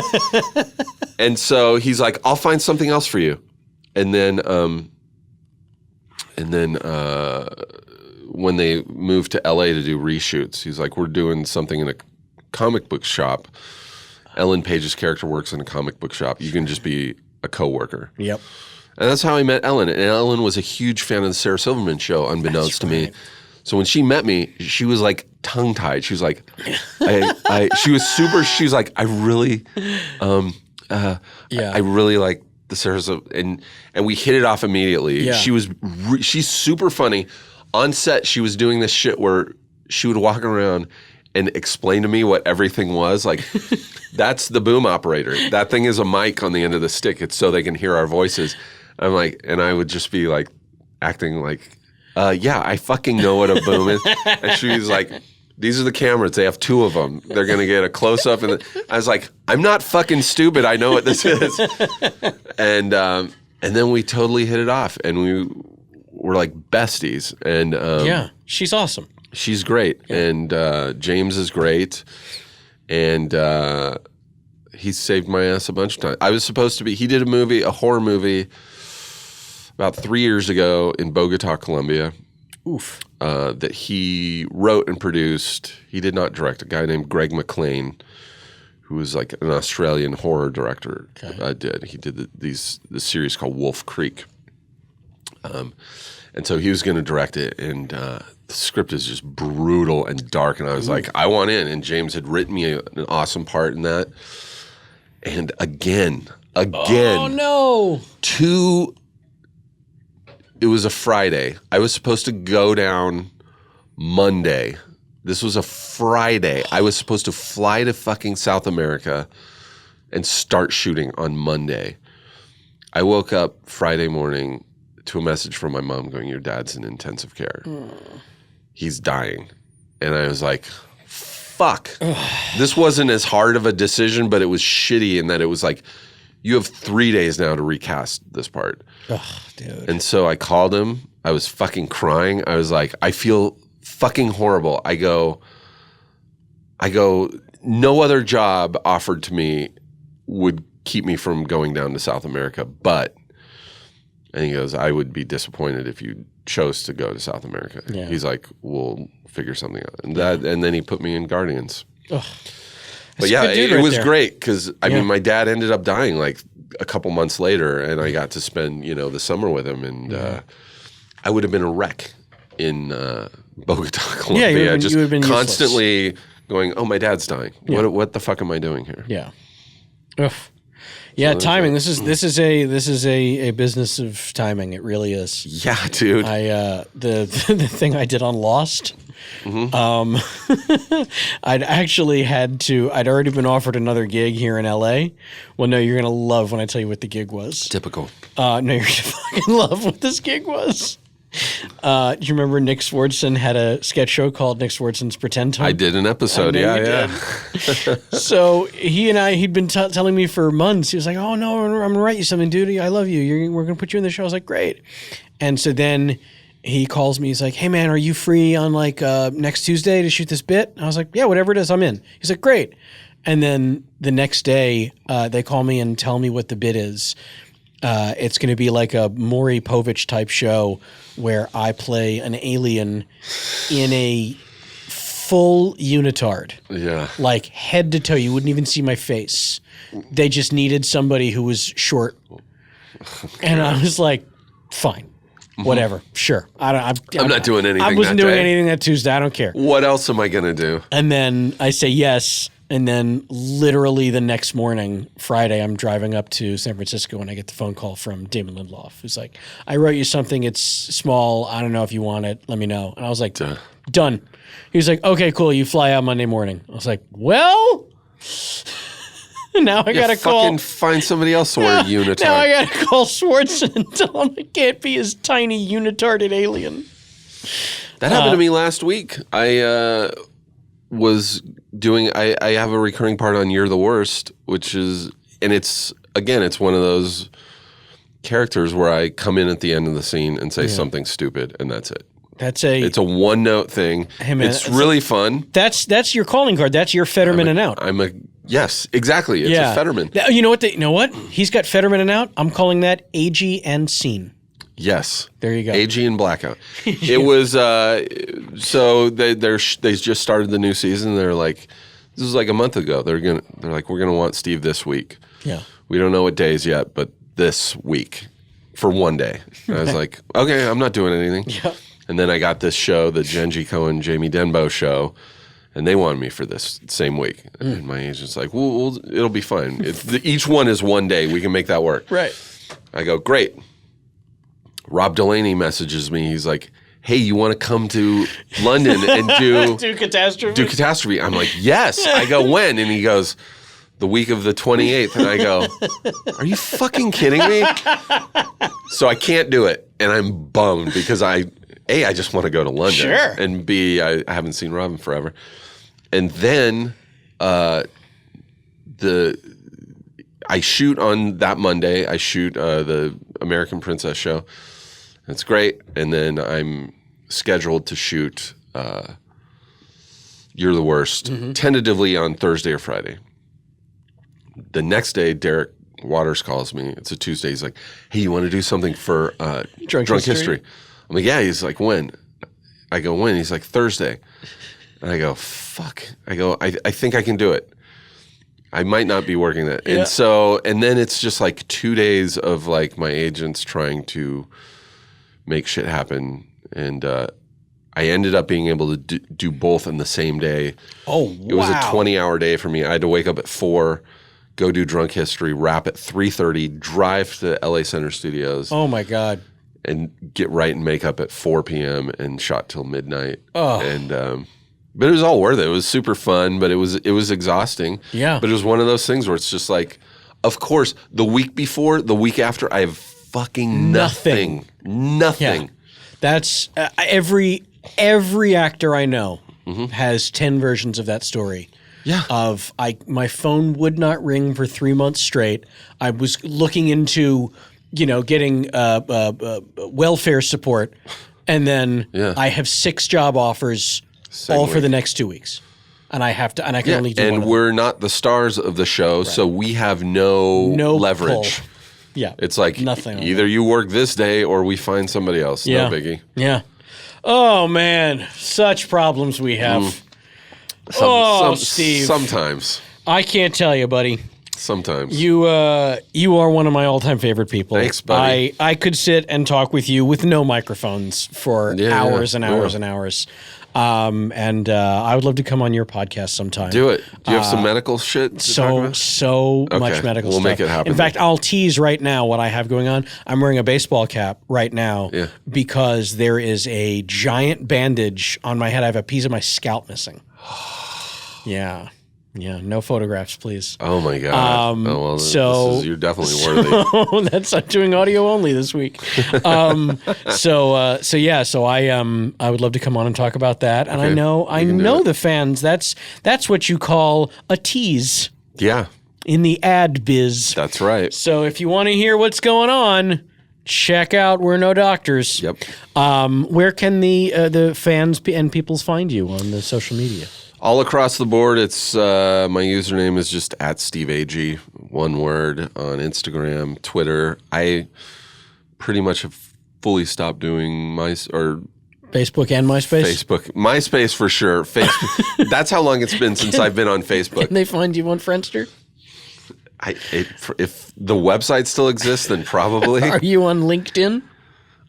And so he's like, I'll find something else for you. And then when they moved to LA to do reshoots, he's like, we're doing something in a comic book shop. Ellen Page's character works in a comic book shop. You can just be a coworker. Yep. And that's how I met Ellen. And Ellen was a huge fan of the Sarah Silverman show, unbeknownst to me. So when she met me, she was like tongue-tied. She was like, she was like, I really, I really like the Sarah Silverman. And we hit it off immediately. Yeah. She's super funny. On set, she was doing this shit where she would walk around and explain to me what everything was. Like, that's the boom operator. That thing is a mic on the end of the stick. It's so they can hear our voices. I'm like, and I would just be like acting like, yeah, I fucking know what a boom is. And she was like, these are the cameras. They have two of them. They're going to get a close-up. And I was like, I'm not fucking stupid. I know what this is. And then we totally hit it off. And we were like besties. And yeah, she's awesome. She's great. Yeah. And James is great. And he saved my ass a bunch of times. I was supposed to be, he did a horror movie about 3 years ago in Bogota, Colombia. Oof. That he wrote and produced. He did not direct. A guy named Greg McLean, who was like an Australian horror director, did. He did this series called Wolf Creek. And so he was going to direct it, and the script is just brutal and dark, and I was like, I want in. And James had written me an awesome part in that. And again, oh no, it was a Friday. I was supposed to go down Monday. This was a Friday. I was supposed to fly to fucking South America and start shooting on Monday. I woke up Friday morning to a message from my mom going, your dad's in intensive care. He's dying. And I was like, fuck. This wasn't as hard of a decision, but it was shitty in that it was like, you have 3 days now to recast this part. Oh, dude. And so I called him. I was fucking crying. I was like, I feel fucking horrible. I go, no other job offered to me would keep me from going down to South America, but, and he goes, I would be disappointed if you chose to go to South America. Yeah. He's like, we'll figure something out. And then he put me in Guardians. Ugh. But yeah, good dude it right was there. great because I mean, my dad ended up dying like a couple months later, and I got to spend the summer with him, and I would have been a wreck in Bogota, Colombia. you would've been constantly going, "Oh, my dad's dying. What the fuck am I doing here?" Yeah. Ugh. Yeah, timing. This is a business of timing. It really is. Yeah, dude. The thing I did on Lost. I'd actually I'd already been offered another gig here in LA. Well, no, you're gonna love when I tell you what the gig was. Typical. No, you're gonna fucking love what this gig was. Do you remember Nick Swardson had a sketch show called Nick Swardson's Pretend Time? I did an episode. Yeah. So he'd been telling me for months. He was like, "Oh no, I'm gonna write you something, dude. I love you. We're gonna put you in the show." I was like, "Great." And so then he calls me. He's like, "Hey man, are you free on like next Tuesday to shoot this bit?" I was like, "Yeah, whatever it is, I'm in." He's like, "Great." And then the next day, they call me and tell me what the bit is. It's going to be like a Maury Povich type show where I play an alien in a full unitard. Yeah. Like head to toe. You wouldn't even see my face. They just needed somebody who was short. And I was like, fine. Whatever. Sure. I'm not doing anything I wasn't that doing day. anything that Tuesday. I don't care. What else am I gonna do? And then I say yes. And then literally the next morning, Friday, I'm driving up to San Francisco and I get the phone call from Damon Lindelof, who's like, "I wrote you something. It's small. I don't know if you want it. Let me know." And I was like, done. He was like, "Okay, cool. You fly out Monday morning." I was like, well, now I got to call. Fucking find somebody else to wear a unitard. Now I got to call Swartzen and tell him I can't be his tiny unitarded alien. That happened to me last week. I was doing, I have a recurring part on You're the Worst, which is, and it's one of those characters where I come in at the end of the scene and say something stupid, and that's it. It's a one note thing. Hey man, it's really fun. That's your calling card. That's your Fetterman and out. Yes, exactly. It's a Fetterman. You know what? He's got Fetterman and out. I'm calling that Agee and scene. Yes. There you go. Agee and Blackout. It was so they just started the new season. They're like, this was like a month ago. They're like, we're gonna want Steve this week. Yeah. We don't know what days yet, but this week for one day. And I was like, okay, I'm not doing anything. Yeah. And then I got this show, the Genji Cohen, Jamie Denbo show, and they wanted me for this same week. And my agent's like, well it'll be fine. Each one is one day. We can make that work. Right. I go, great. Rob Delaney messages me. He's like, hey, you want to come to London and do Catastrophe? Do Catastrophe. I'm like, yes. I go, when? And he goes, the week of the 28th. And I go, are you fucking kidding me? So I can't do it. And I'm bummed because I just want to go to London. Sure. And B, I haven't seen Robin forever. And then I shoot on that Monday. I shoot the American Princess show. That's great. And then I'm scheduled to shoot You're the Worst, tentatively on Thursday or Friday. The next day, Derek Waters calls me. It's a Tuesday. He's like, hey, you want to do something for Drunk History? I'm like, yeah. He's like, when? I go, when? He's like, Thursday. And I go, fuck. I go, I think I can do it. I might not be working that. Yeah. And then it's just like 2 days of like my agents trying to make shit happen. And I ended up being able to do both in the same day. Oh, wow. It was a 20-hour day for me. I had to wake up at 4, go do Drunk History, wrap at 3:30, drive to LA Center Studios. Oh, my God. And get right and make up at 4 p.m. and shot till midnight. Oh. And but it was all worth it. It was super fun, but it was exhausting. Yeah. But it was one of those things where it's just like, of course, the week before, the week after, I have fucking nothing. Nothing. Yeah. That's every actor I know has 10 versions of that story. Yeah. Of my phone would not ring for 3 months straight. I was looking into, getting welfare support, and then I have 6 job offers. All for the next 2 weeks, and I have to, and I can only do one. And we're not the stars of the show, so we have no leverage. Pull. Yeah, it's like nothing. Either you work this day or we find somebody else. Yeah. No biggie. Yeah. Oh man, such problems we have. Steve. Sometimes. I can't tell you, buddy. Sometimes. You are one of my all-time favorite people. Thanks, buddy. I could sit and talk with you with no microphones for hours and hours and hours. And I would love to come on your podcast sometime. Do it. Do you have some medical shit to talk about? So much medical stuff. We'll make it happen. In fact, I'll tease right now what I have going on. I'm wearing a baseball cap right now because there is a giant bandage on my head. I have a piece of my scalp missing. Yeah. Yeah, no photographs, please. Oh my God! You're definitely worthy. I'm doing audio only this week. So I would love to come on and talk about that. And I know the fans. That's what you call a tease. Yeah. In the ad biz. That's right. So if you want to hear what's going on, check out We're No Doctors. Yep. Where can the fans and peoples find you on the social media? All across the board, it's my username is just at Steve Agee, one word, on Instagram, Twitter. I pretty much have fully stopped doing Facebook and MySpace? MySpace for sure. Facebook. That's how long it's been since I've been on Facebook. Can they find you on Friendster? If the website still exists, then probably. Are you on LinkedIn?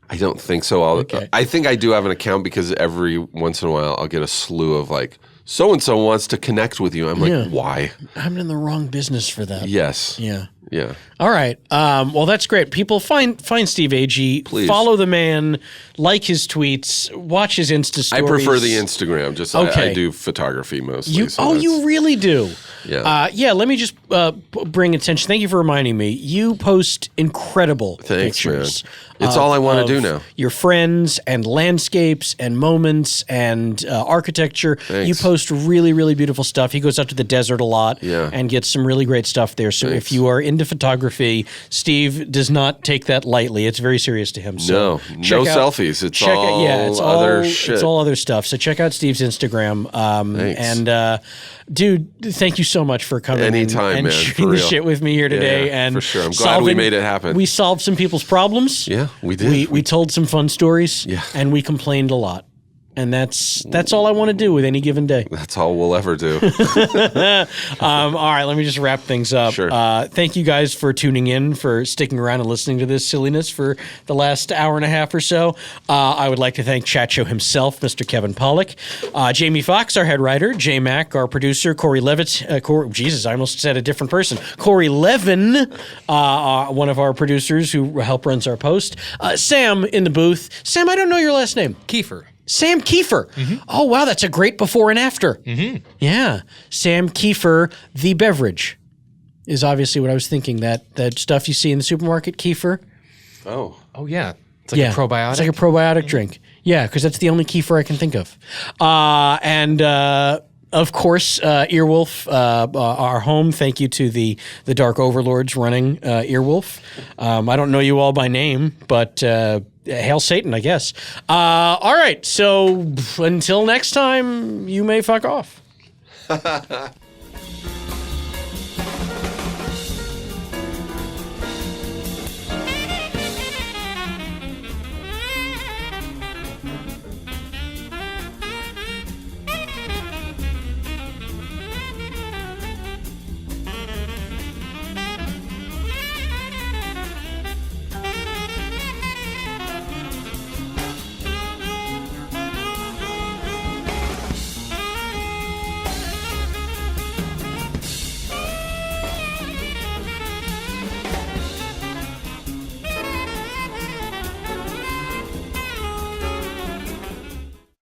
I don't think so. I think I do have an account because every once in a while I'll get a slew of like, so-and-so wants to connect with you. I'm like, why? I'm in the wrong business for that. Yes. Yeah. Yeah. All right. Well, that's great. People, find Steve Agee. Please. Follow the man. Like his tweets. Watch his Insta stories. I prefer the Instagram. Just I do photography mostly. You really do? Yeah. Let me just bring attention. Thank you for reminding me. You post incredible pictures. Man. It's all I want to do now. Your friends and landscapes and moments and architecture. Thanks. You post really, really beautiful stuff. He goes out to the desert a lot and gets some really great stuff there. So if you are into photography, Steve does not take that lightly. It's very serious to him. So no selfies. It's all other shit. It's all other stuff. So check out Steve's Instagram. And dude, thank you so much for coming and shooting the shit with me here today. Yeah, and for sure. I'm glad we made it happen. We solved some people's problems. Yeah, we did. We told some fun stories. Yeah. And we complained a lot. And that's all I want to do with any given day. That's all we'll ever do. All right, let me just wrap things up. Sure. Thank you guys for tuning in, for sticking around and listening to this silliness for the last hour and a half or so. I would like to thank Chat Show himself, Mr. Kevin Pollak, Jamie Foxx, our head writer, J Mac, our producer, Corey Levitt. Jesus, I almost said a different person. Corey Levin, one of our producers who help runs our post. Sam in the booth. Sam, I don't know your last name. Kiefer. Sam Kiefer. Mm-hmm. Oh, wow, that's a great before and after. Mm-hmm. Yeah. Sam Kiefer, the beverage, is obviously what I was thinking. That stuff you see in the supermarket, Kiefer. Oh, yeah. It's like a probiotic. It's like a probiotic drink. Yeah, because that's the only Kiefer I can think of. Of course, Earwolf, our home. Thank you to the Dark Overlords running Earwolf. I don't know you all by name, but hail Satan, I guess. All right, so until next time, you may fuck off.